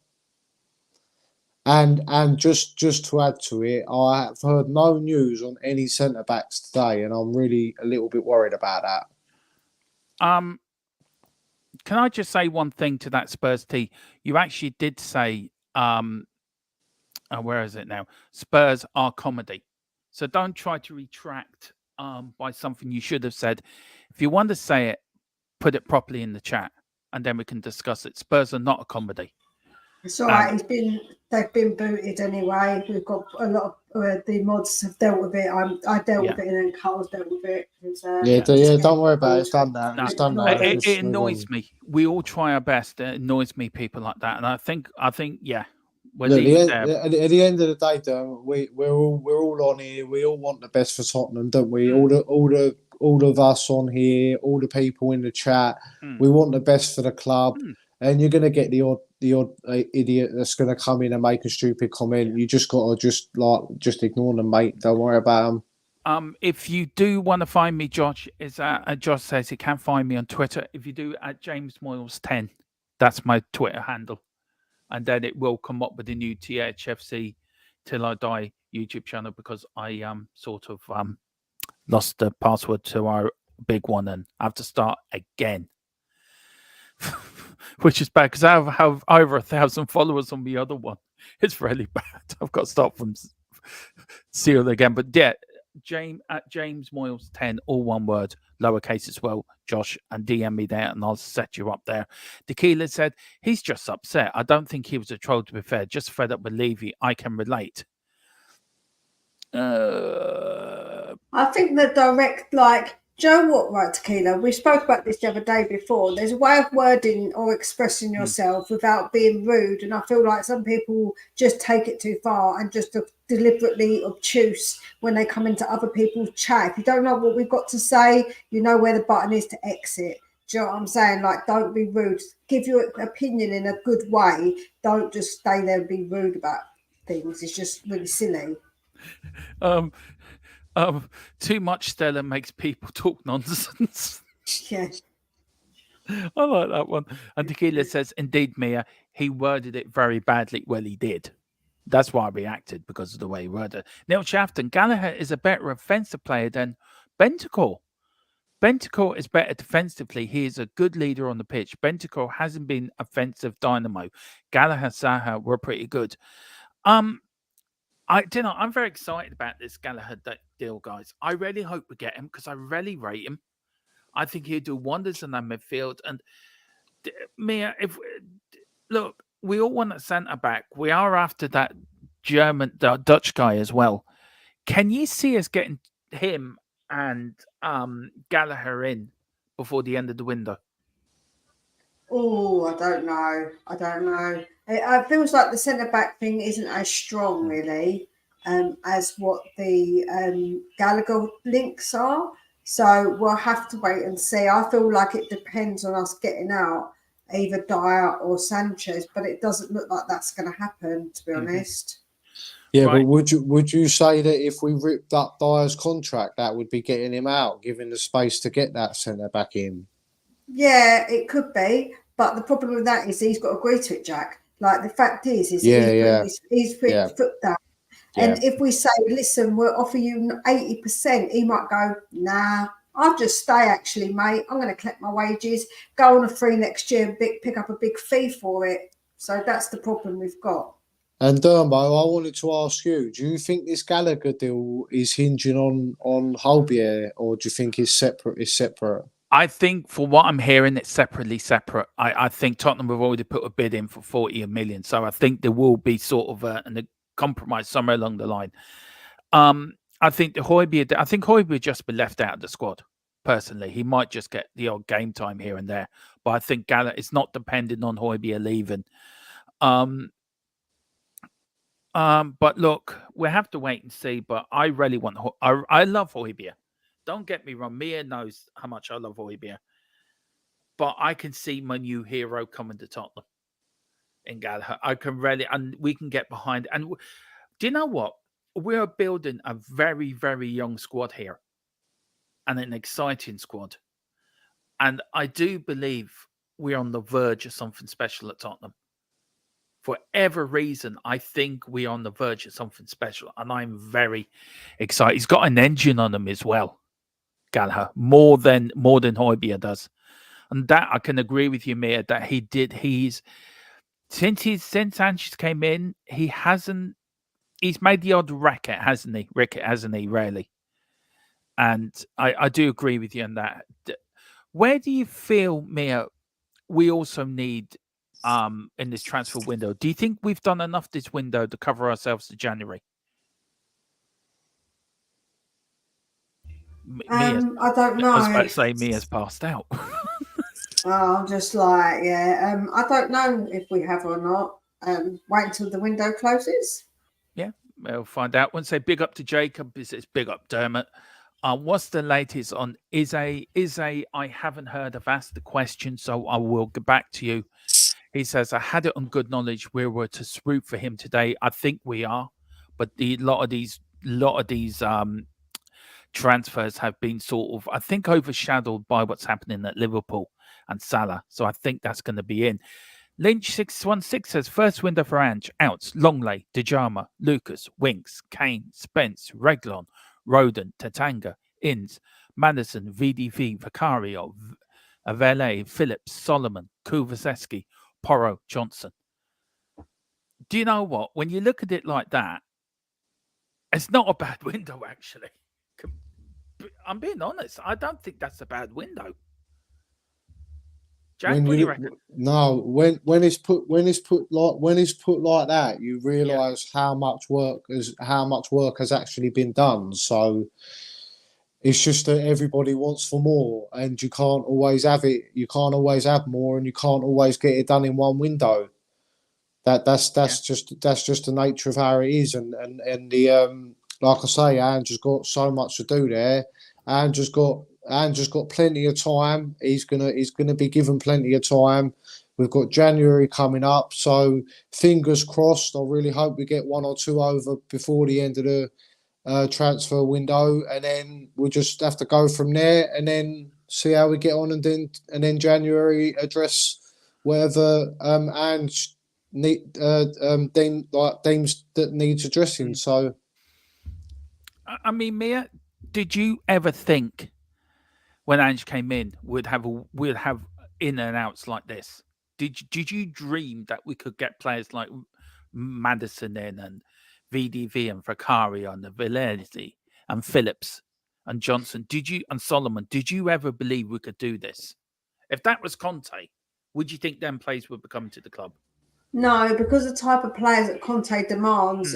And just to add to it, I have heard no news on any centre backs today, and I'm really a little bit worried about that. Can I just say one thing to that, Spurs T? You actually did say, where is it now? Spurs are comedy. So don't try to retract by something you should have said. If you want to say it, put it properly in the chat. and then we can discuss it. Spurs are not a comedy. It's all right. They've been booted anyway. We've got a lot of the mods have dealt with it. I dealt with it, and then Carl's dealt with it. Don't worry about it. It's done now. It's done now. It annoys me. We all try our best. It annoys me, people like that. And I think, yeah. Look, at the end of the day, we're all on here. We all want the best for Tottenham, don't we? All of us on here, all the people in the chat, we want the best for the club. And you're going to get the odd idiot that's going to come in and make a stupid comment. You just got to just ignore them, mate. Don't worry about them. If you do want to find me, Josh, Josh says he can find me on Twitter. If you do, at James Moyles 10, that's my Twitter handle, and then it will come up with the new Thfc Till I Die YouTube channel, because I sort of lost the password to our big one and I have to start again. Which is bad because I have over 1,000 followers on the other one. It's really bad. I've got to start from zero again. But yeah, at James Moyles 10, all one word, lowercase as well, Josh, and DM me there and I'll set you up there. Tequila said he's just upset. I don't think he was a troll, to be fair. Just fed up with Levy. I can relate. I think the direct, do you know what, right, Tequila? We spoke about this the other day before. There's a way of wording or expressing yourself without being rude. And I feel like some people just take it too far and just deliberately obtuse when they come into other people's chat. If you don't know what we've got to say, you know where the button is to exit. Do you know what I'm saying? Don't be rude. Give your opinion in a good way. Don't just stay there and be rude about things. It's just really silly. Too much Stella makes people talk nonsense. Yeah. I like that one. And Tequila says, indeed, Mia, he worded it very badly. Well, he did. That's why I reacted, because of the way he worded it. Neil Shafton, Gallagher is a better offensive player than Bentancur. Bentancur is better defensively. He is a good leader on the pitch. Bentancur hasn't been offensive dynamo. Gallagher, Zaha were pretty good. I'm very excited about this Gallagher deal, guys. I really hope we get him because I really rate him. I think he'll do wonders in that midfield. And Mia, look, we all want a centre back. We are after that Dutch guy as well. Can you see us getting him and Gallagher in before the end of the window? Oh, I don't know. It feels like the centre-back thing isn't as strong, really, as what the Gallagher links are. So we'll have to wait and see. I feel like it depends on us getting out either Dyer or Sanchez, but it doesn't look like that's going to happen, to be honest. Yeah, right. But would you say that if we ripped up Dyer's contract, that would be getting him out, giving the space to get that centre-back in? Yeah, it could be. But the problem with that is he's got to agree to it, Jack. The fact is he's putting his foot down. Yeah. And if we say, listen, we'll offer you 80%, he might go, nah, I'll just stay actually, mate. I'm going to collect my wages, go on a free next year and pick up a big fee for it. So that's the problem we've got. And Dermo, I wanted to ask you, do you think this Gallagher deal is hinging on Hojbjerg, or do you think it's separate? I think, for what I'm hearing, it's separate. I think Tottenham have already put a bid in for 40 million. So I think there will be sort of a compromise somewhere along the line. I think Hojbjerg just be left out of the squad. Personally, he might just get the odd game time here and there. But I think Gallagher is not dependent on Hojbjerg leaving. But look, we have to wait and see. But I really want. I love Hojbjerg. Don't get me wrong. Mia knows how much I love Hojbjerg. But I can see my new hero coming to Tottenham in Gallagher. I can really, and we can get behind. And do you know what? We're building a very, very young squad here, and an exciting squad. And I do believe we're on the verge of something special at Tottenham. For every reason, I think we're on the verge of something special, and I'm very excited. He's got an engine on him as well, Gallagher, more than Hojbjerg does, and that I can agree with you, Mia, that he did. Since Sanchez came in, he's made the odd racket, hasn't he? Really, and I do agree with you on that. Where do you feel, Mia? we also need in this transfer window? Do you think we've done enough this window to cover ourselves to January? I don't know. I was about to say Mia's passed out. I'm just like, yeah. I don't know if we have or not. Wait until the window closes. Yeah, we'll find out. Once they big up to Jacob, it's big up Dermot. What's the latest on Izzy? I haven't heard of asked the question, so I will get back to you. He says, I had it on good knowledge we were to root for him today. I think we are, but a lot of these transfers have been sort of, I think, overshadowed by what's happening at Liverpool and Salah. So I think that's going to be in. Lynch 616 says, first window for Ange, outs, Longley, Dejama, Lucas, Winks, Kane, Spence, Reglon, Roden, Tatanga, Inns, Madison, VDV, Vicario, Avele, Phillips, Solomon, Kuvaseski, Porro, Johnson. Do you know what? When you look at it like that, it's not a bad window, actually. I'm being honest. I don't think that's a bad window. Jack, what do you reckon? No, when it's put like that, you realise how much work has actually been done. So it's just that everybody wants for more, and you can't always have it. You can't always have more, and you can't always get it done in one window. That's just the nature of how it is, and the like I say, Ange has got so much to do there. Ange has got plenty of time. He's gonna be given plenty of time. We've got January coming up, so fingers crossed. I really hope we get one or two over before the end of the transfer window, and then we'll just have to go from there, and then see how we get on, and then January address whatever Ange deems that needs addressing. So, I mean, Mia, did you ever think when Ange came in we'd have in and outs like this? Did you dream that we could get players like Madison in and VDV and Vicario and Villarzi and Phillips and Johnson? And Solomon? Did you ever believe we could do this? If that was Conte, would you think them players would be coming to the club? No, because the type of players that Conte demands,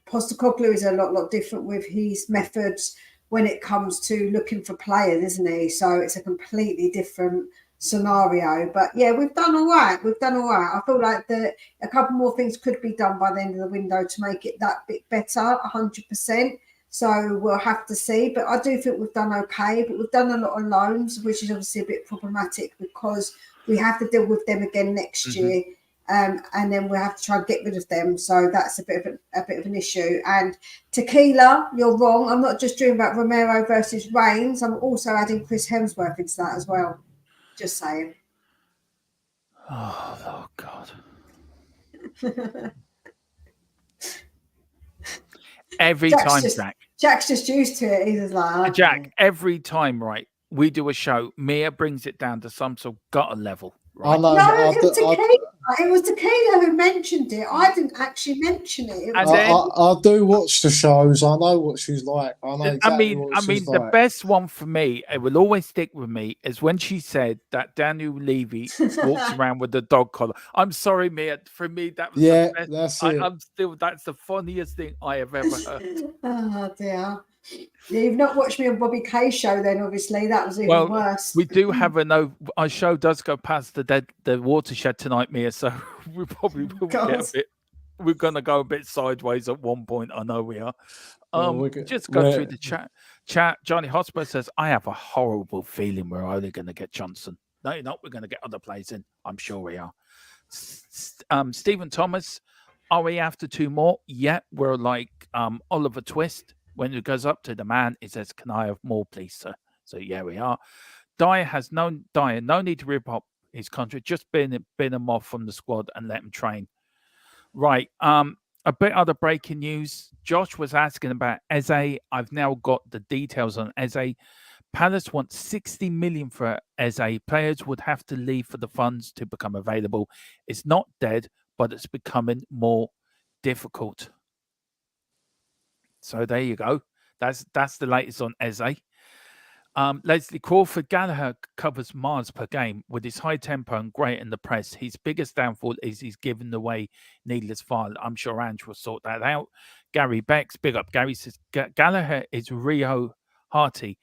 Postecoglou is a lot different with his methods when it comes to looking for players, isn't he? So it's a completely different scenario. But yeah, we've done all right. I feel like a couple more things could be done by the end of the window to make it that bit better, 100%. So we'll have to see. But I do think we've done okay. But we've done a lot of loans, which is obviously a bit problematic because we have to deal with them again next year. And then we'll have to try and get rid of them. So that's a bit of an issue. And Tequila, you're wrong. I'm not just dreaming about Romero versus Reigns. I'm also adding Chris Hemsworth into that as well. Just saying. Oh God. Every time, Jack's just used to it. He's just like, Jack, every time, right, we do a show, Mia brings it down to some sort of gutter level. Right? No, it was Tequila who mentioned it. I didn't actually mention it. I do watch the shows. I know what she's like. I know exactly what she's like. The best one for me, it will always stick with me, is when she said that Daniel Levy walks around with the dog collar. I'm sorry, Mia. For me, that was the best. That's it. That's the funniest thing I have ever heard. Oh dear. Yeah, you've not watched me on Bobby Kay's show then, obviously. That was even worse. We do have our show does go past the watershed tonight, Mia, so we probably will get a bit. We're going to go a bit sideways at one point. I know we are. Just go through the chat. Johnny Hotspur says, I have a horrible feeling we're only going to get Johnson. No, you're not. We're going to get other players in. I'm sure we are. Stephen Thomas, are we after two more? Yeah, we're like Oliver Twist. When it goes up to the man, it says, can I have more, please, sir? So, yeah, we are. Dyer, no need to rip up his contract. Just bin him off from the squad and let him train. Right. A bit other breaking news. Josh was asking about Eze. I've now got the details on Eze. Palace wants 60 million for Eze. Players would have to leave for the funds to become available. It's not dead, but it's becoming more difficult. So there you go. That's the latest on Eze. Leslie Crawford Gallagher covers miles per game with his high tempo and great in the press. His biggest downfall is he's given away needless file. I'm sure Ange will sort that out. Gary Becks, big up. Gary says Gallagher is Rio Harty,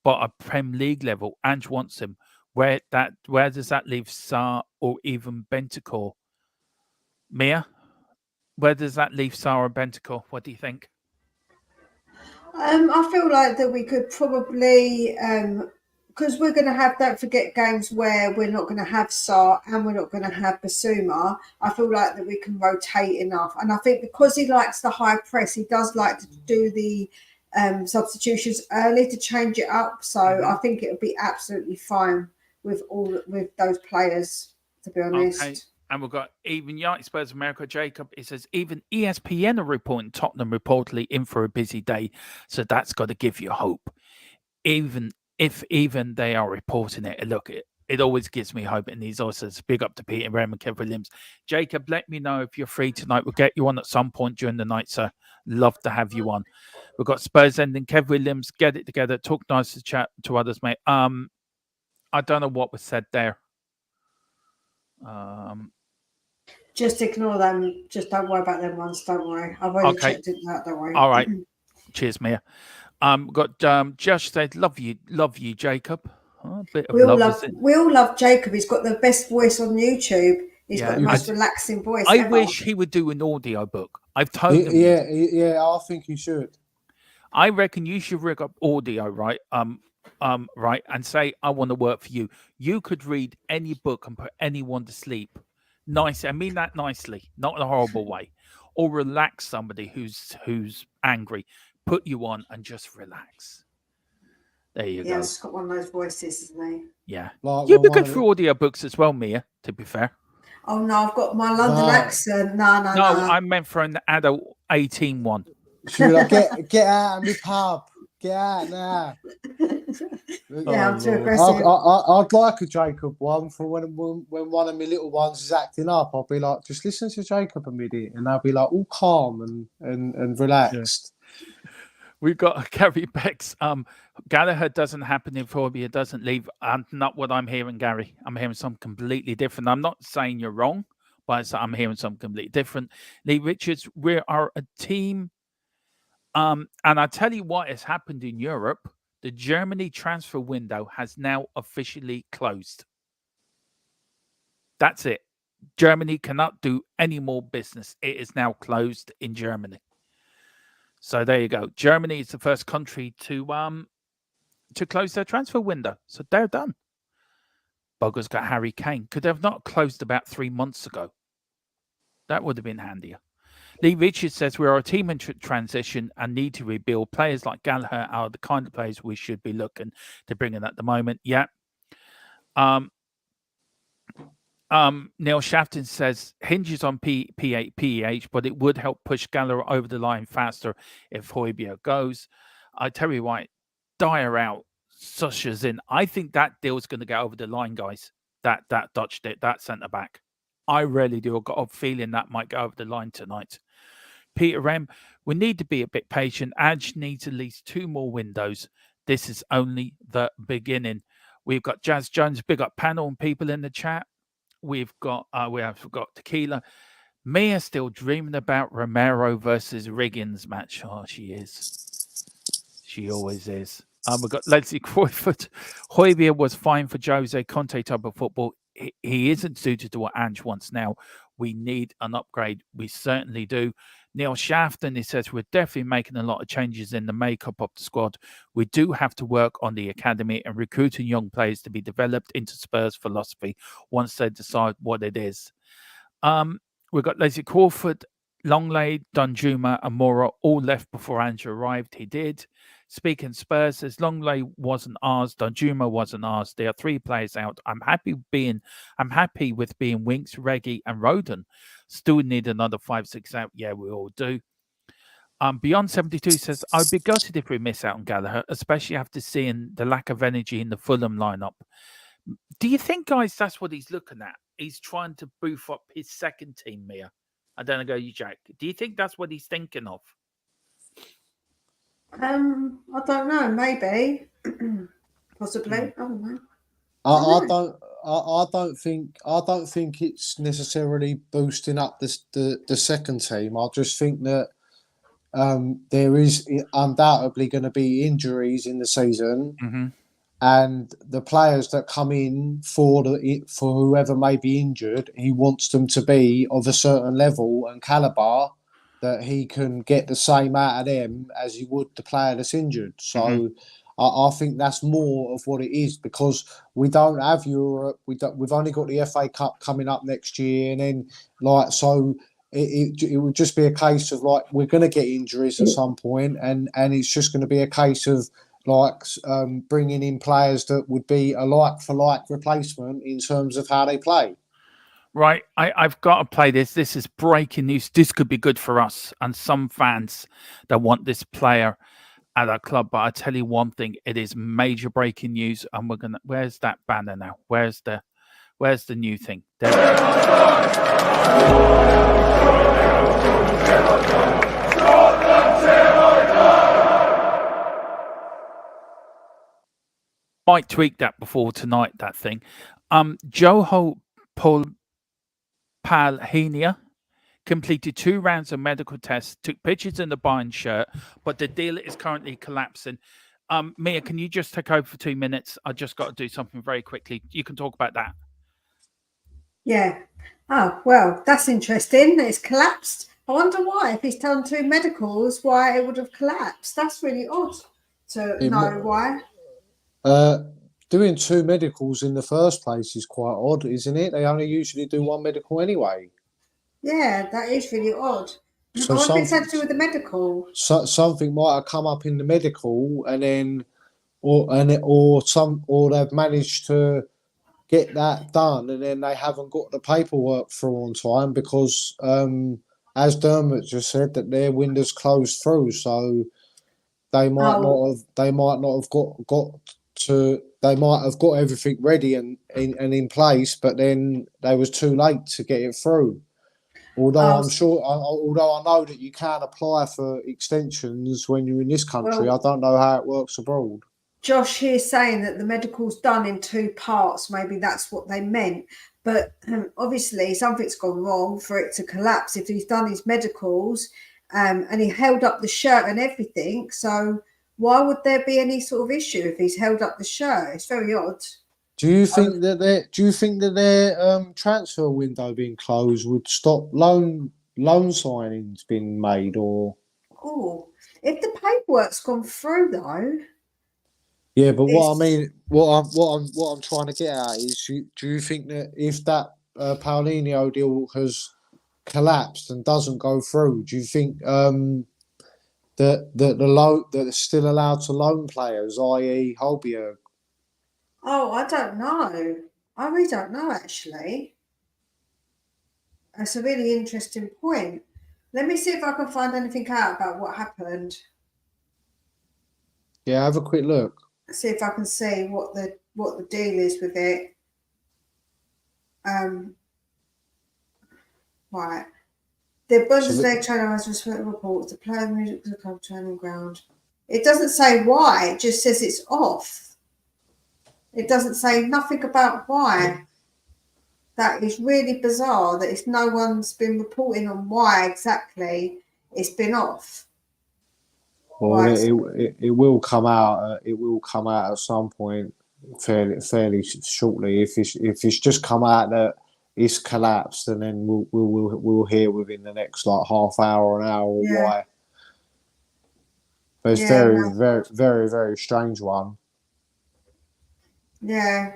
but at Prem League level. Ange wants him. Where does that leave Sarr or even Bentancur? Mia, where does that leave Sarr and Bentancur? What do you think? I feel like that we could probably, because we're going to have, don't forget, games where we're not going to have Sarr and we're not going to have Basuma. I feel like that we can rotate enough. And I think because he likes the high press, he does like to do the substitutions early to change it up. So I think it would be absolutely fine with those players, to be honest. Okay. And we've got even United Spurs America, Jacob. It says even ESPN are reporting Tottenham reportedly in for a busy day. So that's got to give you hope. Even if they are reporting it, look, it always gives me hope. And he's also big up to Peter Ram and Kev Williams. Jacob, let me know if you're free tonight. We'll get you on at some point during the night, sir. Love to have you on. We've got Spurs ending. Kev Williams, get it together. Talk nice to chat to others, mate. I don't know what was said there. Just ignore them. Just don't worry about them ones. Don't worry. I've already checked it out. Don't worry. All right. Cheers, Mia. Got Josh said, love you, Jacob. Oh, we all love Jacob. He's got the best voice on YouTube. He's got the most relaxing voice. I wish he would do an audio book. I've told him. Yeah, I think he should. I reckon you should rig up audio, right? Right, and say, I want to work for you. You could read any book and put anyone to sleep. Nice. I mean that nicely, not in a horrible way. Or relax somebody who's angry. Put you on and just relax. There you go. Yeah, he's got one of those voices, isn't he? Yeah. You'd be good for audiobooks as well, Mia, to be fair. Oh, no, I've got my London accent. No. I meant for an adult 18 one. Should we like, get out of my pub. Get out now. Yeah, I'm too aggressive. I'd like a Jacob one for when one of my little ones is acting up. I'll be like, just listen to Jacob a minute, and they'll be like all calm and relaxed. Yeah. We've got Gary Becks. Gallagher doesn't happen if Hojbjerg doesn't leave. Not what I'm hearing, Gary. I'm hearing something completely different. I'm not saying you're wrong, but I'm hearing something completely different. Lee Richards, we are a team. And I tell you what has happened in Europe. The Germany transfer window has now officially closed. That's it. Germany cannot do any more business. It is now closed in Germany. So there you go. Germany is the first country to close their transfer window. So they're done. Bugger's got Harry Kane. Could they have not closed about 3 months ago? That would have been handier. Lee Richards says we are a team in transition and need to rebuild. Players like Gallagher are the kind of players we should be looking to bring in at the moment. Yeah. Neil Shafton says hinges on PEH, but it would help push Gallagher over the line faster if Hojbjerg goes. I tell you what, Dyer out, Susha's in. I think that deal's going to get over the line, guys. That Dutch did, that centre back. I really do. I've got a feeling that might go over the line tonight. Peter M, we need to be a bit patient. Ange needs at least 2 more windows. This is only the beginning. We've got Jazz Jones, big up panel and people in the chat. We have got Tequila. Mia still dreaming about Romero versus Riggins match. Oh, she is. She always is. We've got Leslie Crawford. Hojbjerg was fine for Jose Conte type of football. He isn't suited to what Ange wants now. We need an upgrade. We certainly do. Neil Shafton, he says, we're definitely making a lot of changes in the makeup of the squad. We do have to work on the academy and recruiting young players to be developed into Spurs philosophy once they decide what it is. We've got Leslie Crawford, Longley, Danjuma, and Mora all left before Ange arrived. He did. Speaking Spurs, says Longley wasn't ours, Danjuma wasn't ours. There are 3 players out. I'm happy with being Winks, Reggie, and Roden. Still need another 5-6 out. Yeah, we all do. Beyond 72 says I'd be gutted if we miss out on Gallagher, especially after seeing the lack of energy in the Fulham lineup. Do you think, guys, that's what he's looking at? He's trying to boof up his second team, Mia. I don't know, you, Jack. Do you think that's what he's thinking of? I don't know. Maybe. Possibly. I don't know. I don't think it's necessarily boosting up the second team. I just think that there is undoubtedly going to be injuries in the season, and the players that come in for whoever may be injured, he wants them to be of a certain level and caliber that he can get the same out of them as he would the player that's injured. So I think that's more of what it is, because we don't have Europe. We've only got the FA Cup coming up next year, and then it would just be a case of we're going to get injuries at some point, and it's just going to be a case of bringing in players that would be a like-for-like replacement in terms of how they play. Right, I've got to play this. This is breaking news. This could be good for us and some fans that want this player at our club. But I tell you one thing, it is major breaking news, and we're gonna. Where's that banner now? Where's the new thing? There we might tweak that before tonight, that thing. Joho Palhinha completed 2 rounds of medical tests, took pictures in the Bayern shirt, but the deal is currently collapsing. Mia, can you just take over for 2 minutes? I just got to do something very quickly. You can talk about that. Yeah. Oh, well, that's interesting. It's collapsed. I wonder why. If he's done 2 medicals, why it would have collapsed. That's really odd to know why. Doing 2 medicals in the first place is quite odd, isn't it? They only usually do 1 medical anyway. Yeah, that is really odd. So I wonder if it's had to do with the medical. Something might have come up in the medical, and then, or they've managed to get that done, and then they haven't got the paperwork through on time because, as Dermot just said, that their window's closed through, so they might not have got everything ready and in place, but then they was too late to get it through. Although although I know that you can apply for extensions when you're in this country, I don't know how it works abroad. Josh here saying that the medical's done in 2 parts. Maybe that's what they meant. But obviously something's gone wrong for it to collapse if he's done his medicals and he held up the shirt and everything. So why would there be any sort of issue if he's held up the shirt? It's very odd. Do you think that their transfer window being closed would stop loan signings being made, or? Oh, if the paperwork's gone through though. Yeah, but what I'm trying to get at is, do you think that if that Paulinho deal has collapsed and doesn't go through, do you think that they're still allowed to loan players, i.e. Hojbjerg? Oh, I don't know. I really don't know, actually. That's a really interesting point. Let me see if I can find anything out about what happened. Yeah, have a quick look. See if I can see what the deal is with it. Right. The Bundesliga trainer has respected reports. The player music to the club training ground. It doesn't say why. It just says it's off. It doesn't say nothing about why. That is really bizarre. That no one's been reporting on why exactly it's been off. Well, it will come out. It will come out at some point, fairly shortly. If it's just come out that it's collapsed, and then we'll hear within the next half hour or an hour why. But it's very strange one. Yeah,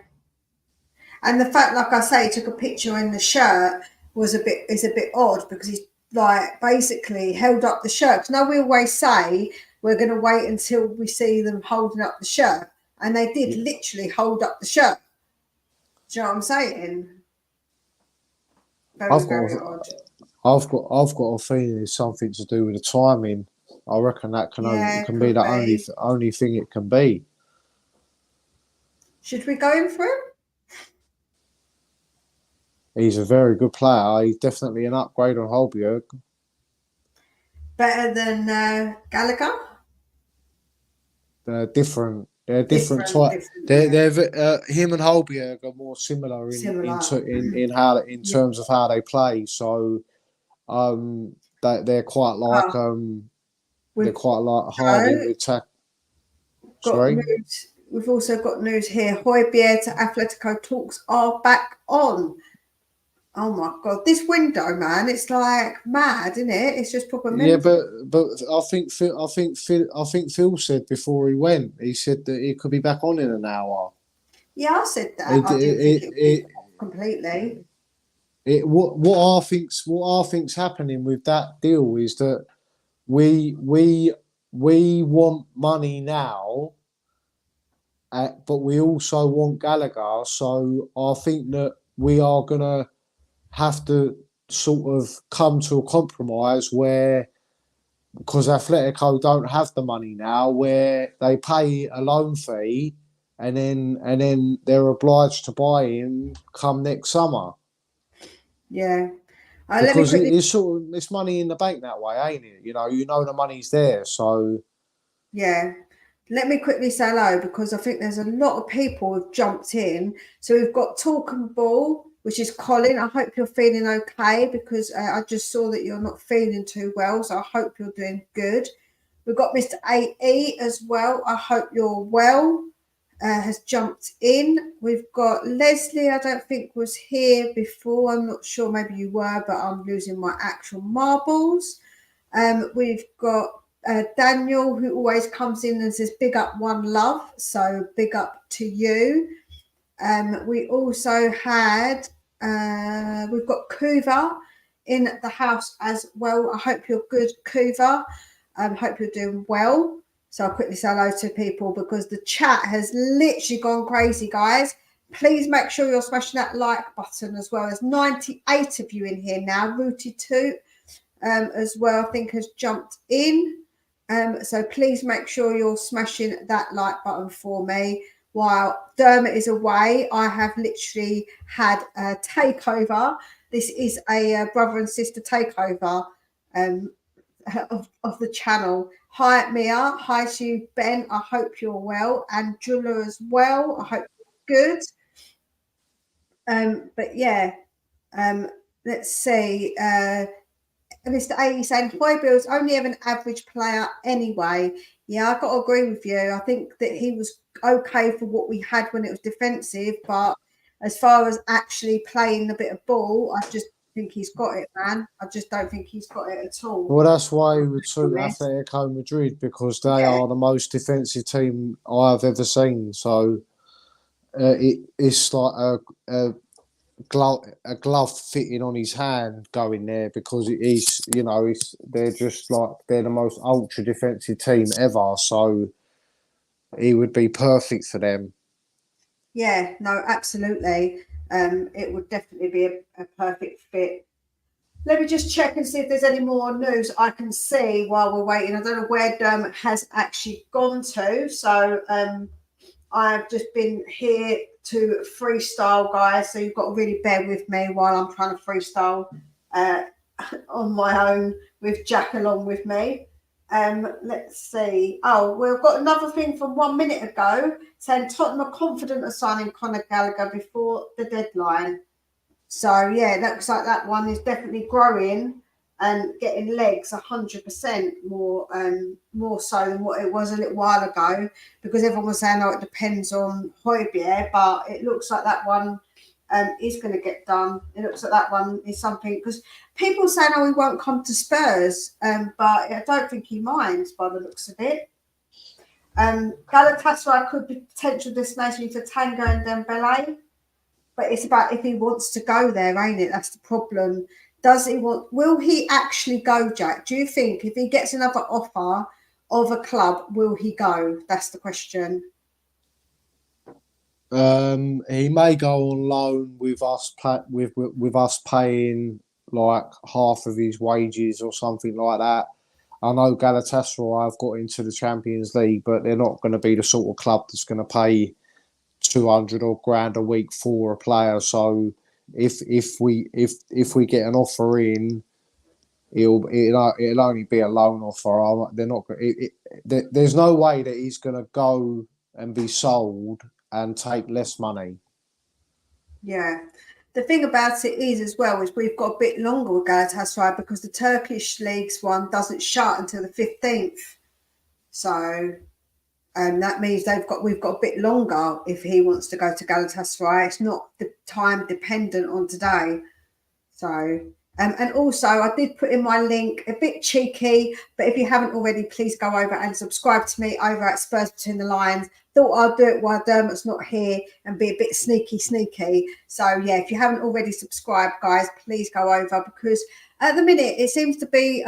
and the fact, like I say, he took a picture in the shirt is a bit odd, because he's basically held up the shirt. Because now we always say we're going to wait until we see them holding up the shirt, and they did literally hold up the shirt. Do you know what I'm saying? Very odd. I've got a feeling it's something to do with the timing. I reckon that can be the only thing it can be. Should we go in for him? He's a very good player. He's definitely an upgrade on Hojbjerg. Better than Gallagher? Different. They're different type. Different, They're him and Hojbjerg are more similar in terms of how they play. So they're quite like Hardy with tack. Sorry. We've also got news here. Hojbjerg to Atletico talks are back on. Oh my God, this window, man, it's like mad, isn't it? It's just proper mental. Yeah, but I think Phil said before he went, he said that it could be back on in an hour. Yeah, I said that. I didn't think it would be completely. What I think's happening with that deal is that we want money now, but we also want Gallagher. So I think that we are gonna have to sort of come to a compromise where, because Atletico don't have the money now, where they pay a loan fee and then they're obliged to buy him come next summer. Yeah. Because it's money in the bank that way, ain't it? You know the money's there, so yeah. Let me quickly say hello, because I think there's a lot of people who've jumped in. So we've got Talk and Ball, which is Colin. I hope you're feeling okay, because I just saw that you're not feeling too well. So I hope you're doing good. We've got Mr. AE as well. I hope you're well. Has jumped in. We've got Leslie, I don't think was here before. I'm not sure, maybe you were, but I'm losing my actual marbles. We've got Daniel, who always comes in and says big up, one love. So big up to you. We also had we've got Kuva in the house as well. I hope you're good, Kuva. Hope you're doing well. So I'll quickly say hello to people, because the chat has literally gone crazy, guys. Please make sure you're smashing that like button as well. There's 98 of you in here now. Rooty Toot as well, I think, has jumped in. So please make sure you're smashing that like button for me. While Dermot is away, I have literally had a takeover. This is a brother and sister takeover of the channel. Hi Mia, hi to you, Ben. I hope you're well, and Jula as well. I hope you're good. But yeah, let's see. Mr. A saying Hojbjerg's only have an average player anyway. Yeah, I've got to agree with you. I think that he was okay for what we had when it was defensive, but as far as actually playing a bit of ball, I just think he's got it, man. I just don't think he's got it at all. Well, that's why he would suit Atletico Madrid, because they are the most defensive team I've ever seen. So it's like a glove fitting on his hand going there, because they're the most ultra defensive team ever. So he would be perfect for them. Yeah, no, absolutely. It would definitely be a perfect fit. Let me just check and see if there's any more news I can see while we're waiting. I don't know where Dermot has actually gone to. So I've just been here to freestyle, guys. So you've got to really bear with me while I'm trying to freestyle on my own with Jack along with me. Let's see. Oh, we've got another thing from 1 minute ago saying Tottenham are confident of signing Conor Gallagher before the deadline. So yeah, that looks like that one is definitely growing and getting legs 100% more so than what it was a little while ago, because everyone was saying, oh, it depends on Hojbjerg, but it looks like that one is going to get done. It looks like that one is something, because people saying, oh, he won't come to Spurs, but I don't think he minds by the looks of it. Galatasaray could be potential destination for Tango and Dembele, but it's about if he wants to go there, ain't it? That's the problem. Does he want? Will he actually go, Jack? Do you think if he gets another offer of a club, will he go? That's the question. He may go on loan with us, with us paying like half of his wages or something like that. I know Galatasaray have got into the Champions League, but they're not going to be the sort of club that's going to pay 200 or grand a week for a player. So if we get an offer in, it'll only be a loan offer. They're not. There's no way that he's going to go and be sold and take less money. Yeah. The thing about it is as well is we've got a bit longer with Galatasaray because the Turkish league's one doesn't shut until the 15th. So that means we've got a bit longer if he wants to go to Galatasaray. It's not the time dependent on today. So and also I did put in my link, a bit cheeky, but if you haven't already, please go over and subscribe to me over at Spurs Between the Lines. Thought I'd do it while Dermot's not here and be a bit sneaky. So yeah, if you haven't already subscribed, guys, please go over, because at the minute it seems to be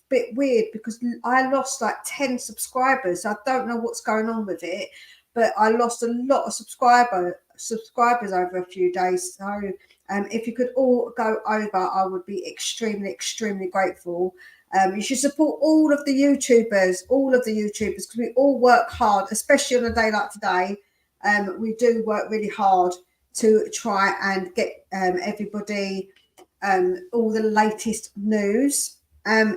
bit weird because I lost like 10 subscribers. I don't know what's going on with it, but I lost a lot of subscribers over a few days. So if you could all go over, I would be extremely grateful. You should support all of the YouTubers, because we all work hard, especially on a day like today. We do work really hard to try and get everybody all the latest news.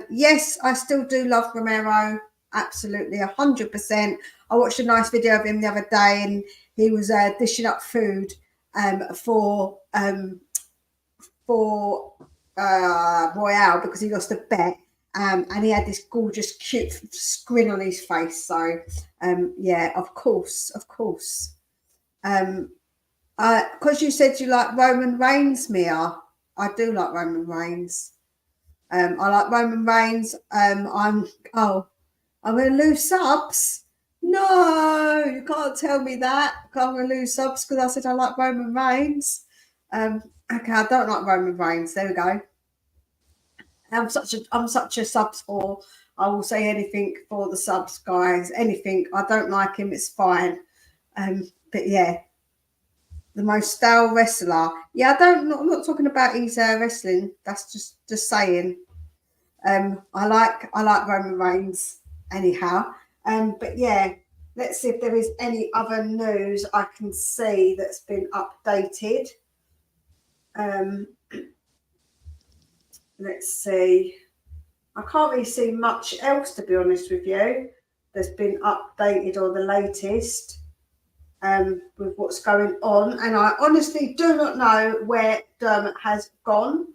Yes, I still do love Romero, absolutely 100%. I watched a nice video of him the other day, and he was dishing up food for Royale because he lost a bet, and he had this gorgeous, cute grin on his face. So, yeah, of course. Because you said you like Roman Reigns, Mia. I do like Roman Reigns. I like Roman Reigns. I'm going to lose subs. No, you can't tell me that. I'm going to lose subs because I said I like Roman Reigns. Okay, I don't like Roman Reigns. There we go. I'm such a subs whore. I will say anything for the subs, guys. Anything. I don't like him. It's fine. But yeah, the most stale wrestler. Yeah, I'm not talking about his wrestling. That's just saying. I like Roman Reigns anyhow. But yeah, let's see if there is any other news I can see that's been updated. Let's see. I can't really see much else, to be honest with you, that's been updated or the latest with what's going on. And I honestly do not know where Dermot has gone.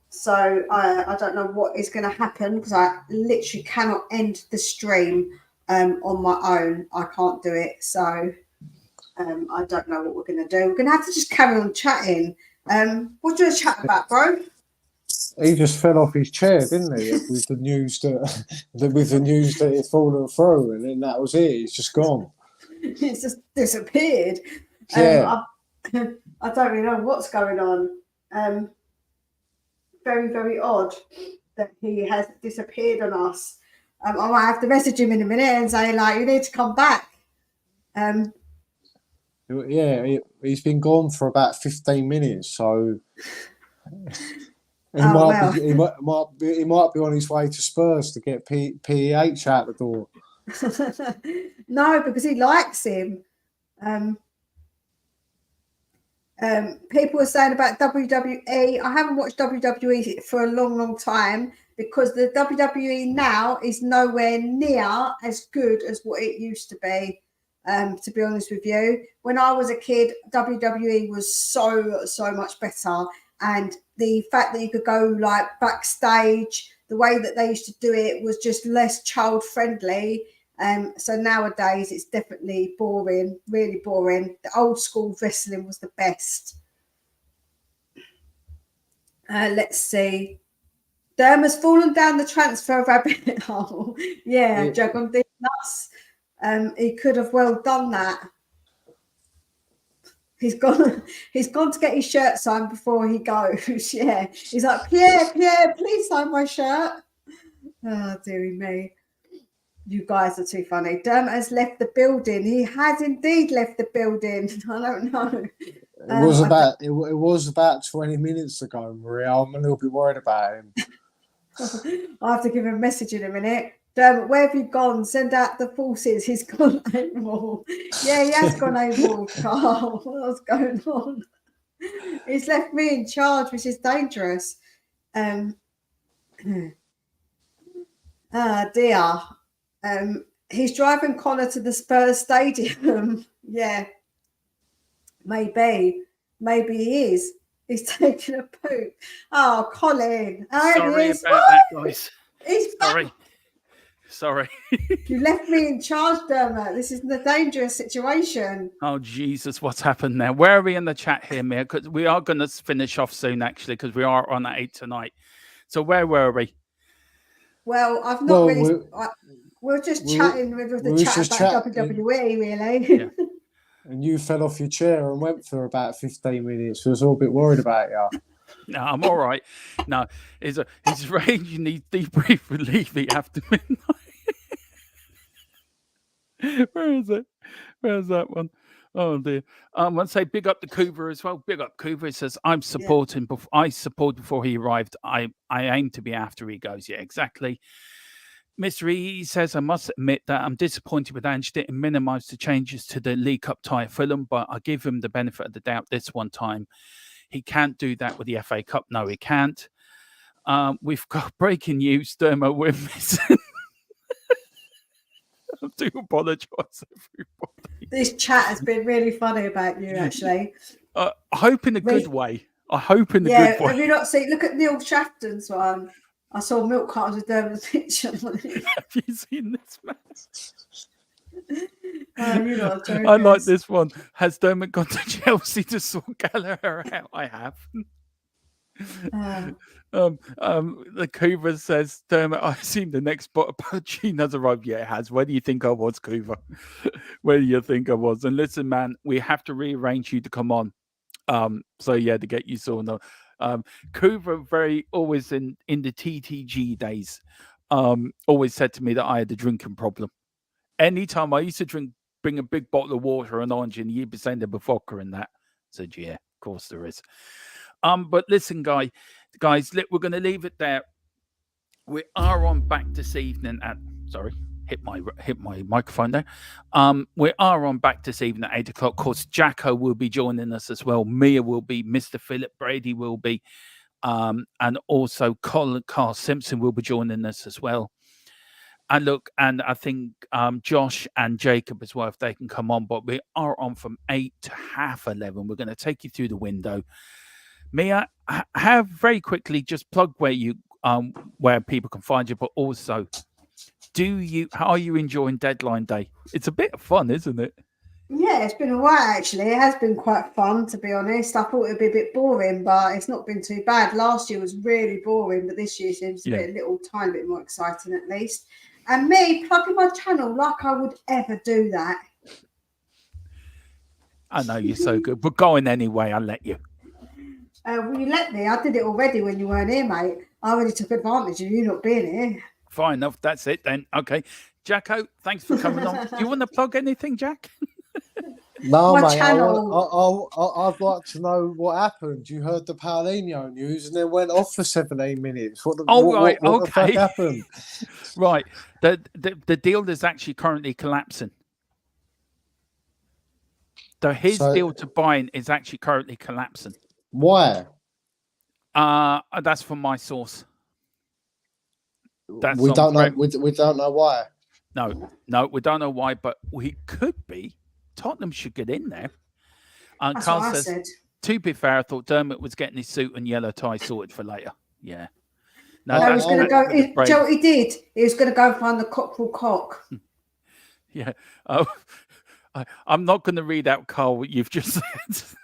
So I don't know what is going to happen because I literally cannot end the stream on my own. I can't do it. So I don't know what we're going to do. We're going to have to just carry on chatting. What do you want to chat about, bro? He just fell off his chair, didn't he? With the news that he'd fallen through, and then that was it. He's just gone. It's just disappeared. Yeah. I don't really know what's going on. Very, very odd that he has disappeared on us. I might have to message him in a minute and say, like, you need to come back. Yeah, he's been gone for about 15 minutes, so he might be on his way to Spurs to get PEH out the door. No, because he likes him. People are saying about WWE. I haven't watched WWE for a long time because the WWE now is nowhere near as good as what it used to be. To be honest with you, when I was a kid, WWE was so much better, and the fact that you could go like backstage, the way that they used to do it was just less child friendly. So nowadays it's definitely boring, really boring. The old school wrestling was the best. Let's see. Derma's fallen down the transfer rabbit hole. Yeah, Dragon did nuts. He could have well done that. He's gone to get his shirt signed before he goes. Yeah. He's like, Pierre, please sign my shirt. Oh, dearie me. You guys are too funny. Dermot has left the building. He has indeed left the building. I don't know. It was about 20 minutes ago, Maria. I'm a little bit worried about him. I'll have to give him a message in a minute. Dermot, where have you gone? Send out the forces. He's gone AWOL. Yeah, he has gone AWOL, Carl. What's going on? He's left me in charge, which is dangerous. Dear. He's driving Connor to the Spurs stadium. Yeah, maybe he is. He's taking a poop. Oh, Colin. Sorry about that, guys. He's back. Sorry. You left me in charge, Dermot. This is a dangerous situation. Oh, Jesus, what's happened now? Where are we in the chat here, Mia? Because we are going to finish off soon, actually, because we are on at 8 tonight. So where were we? Well, I've not really... We're just chatting with the chat about WWE, really. Yeah. And you fell off your chair and went for about 15 minutes. I was all a bit worried about you. No, I'm all right. No, his rage needs debrief relief after midnight. Where is it? Where's that one? Oh dear. I'd say big up to Cooper as well. Big up Cooper. He says, I support before he arrived. I aim to be after he goes. Yeah, exactly. Mr. E says, I must admit that I'm disappointed with Ange didn't minimise the changes to the League Cup tie at Fulham, but I give him the benefit of the doubt this one time. He can't do that with the FA Cup. No, he can't. We've got breaking news, Dermot. We're missing. I do apologise, everybody. This chat has been really funny about you, actually. I hope in a good way. Have you not seen? Look at Neil Shafton's one. I saw milk cartons with Dermot's picture on it. Have you seen this, man? You're not joking. I like this one. Has Dermot gone to Chelsea to sort Gallagher out? I have. The Coover says, Dermot, I assume the next spot of Poachine has arrived. Yeah, it has. Where do you think I was, Coover? Where do you think I was? And listen, man, we have to rearrange you to come on. To get you sorted. Coover always in the TTG days, always said to me that I had a drinking problem. Anytime I used to bring a big bottle of water and orange, and you'd be saying there were vodka in that. I said, yeah, of course there is. But listen, guys, we're going to leave it there. We are on back this evening at. Sorry, hit my microphone there. We are on back this evening at 8 o'clock. Of course, Jacko will be joining us as well. Mia will be. Mr. Philip Brady will be, and also Carl Simpson will be joining us as well. And look, and I think Josh and Jacob as well, if they can come on. But we are on from 8 to 11:30. We're going to take you through the window. Mia, have very quickly just plug where people can find you, but also, how are you enjoying Deadline Day? It's a bit of fun, isn't it? Yeah, it's been a while actually. It has been quite fun, to be honest. I thought it'd be a bit boring, but it's not been too bad. Last year was really boring, but this year seems to be a tiny bit more exciting at least. And me plugging my channel like I would ever do that. I know you're so good, but go on anyway. I'll let you. Well, you let me. I did it already when you weren't here, mate. I already took advantage of you not being here. Fine enough. That's it then. Okay. Jacko, thanks for coming on. Do you want to plug anything, Jack? No, mate. I'd like to know what happened. You heard the Paulinho news and then went off for 17 minutes. What the fuck happened? Right. The deal is actually currently collapsing. So his deal to buying is actually currently collapsing. Why? That's from my source. We don't know why. No, we don't know why, but we could be. Tottenham should get in there. That's Carl what I says, said. to be fair, I thought Dermot was getting his suit and yellow tie sorted for later. Yeah. No, he was going to go. Do you know what he did? He was going to go find the cockerel cock. Yeah. I'm not going to read out, Carl, what you've just said.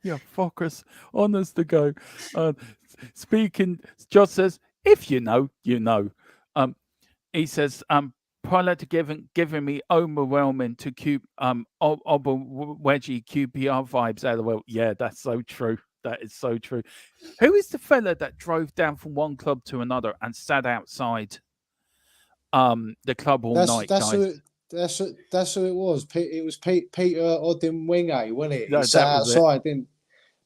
Yeah, fuckers. Honest to go. Speaking, Josh says, if you know, you know. He says, prior to giving me overwhelming to wedgie QPR vibes out of the world. Yeah, that's so true. That is so true. Who is the fella that drove down from one club to another and sat outside the club all night, guys? That's who it was. It was Peter Odemwingie, wasn't it? No, he sat outside,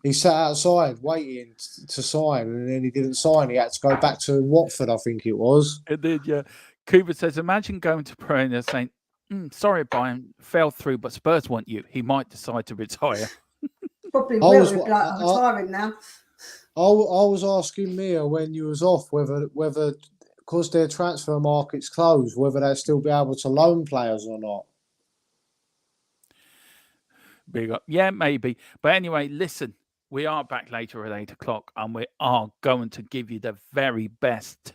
he sat outside waiting to sign, and then he didn't sign. He had to go back to Watford, I think it was. It did, yeah. Cooper says, imagine going to Pereira saying, sorry, Brian, fell through, but Spurs want you. He might decide to retire. Probably will. Retiring now. I was asking Mia when you was off whether because their transfer market's closed, whether they'll still be able to loan players or not. Big up. Yeah, maybe. But anyway, listen, we are back later at 8 o'clock and we are going to give you the very best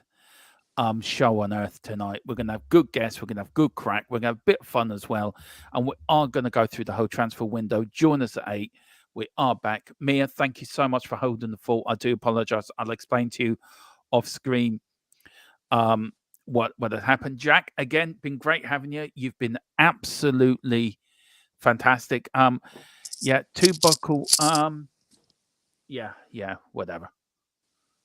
show on earth tonight. We're going to have good guests. We're going to have good crack. We're going to have a bit of fun as well. And we are going to go through the whole transfer window. Join us at 8. We are back. Mia, thank you so much for holding the fort. I do apologize. I'll explain to you off screen what had happened. Jack, again, been great having you. You've been absolutely fantastic. Yeah, two buckle. Yeah, whatever.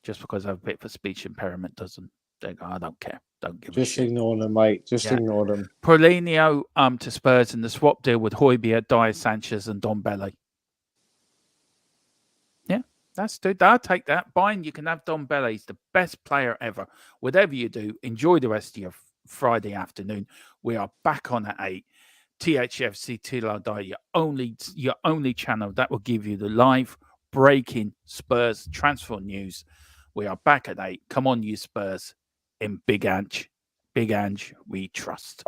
Just because I have a bit of a speech impairment doesn't. I don't care. Don't give a shit. Just ignore them, mate. Just ignore them. Paulinho to Spurs in the swap deal with Hojbjerg, Dyer, Sanchez, and Dombele. Yeah, that's good. I'll take that. Buying, you can have Dombele. He's the best player ever. Whatever you do, enjoy the rest of your Friday afternoon. We are back on at 8. Thfc till I die. Your only channel that will give you the live breaking Spurs transfer news. We are back at 8. Come on, you Spurs. In Big Ange, we trust.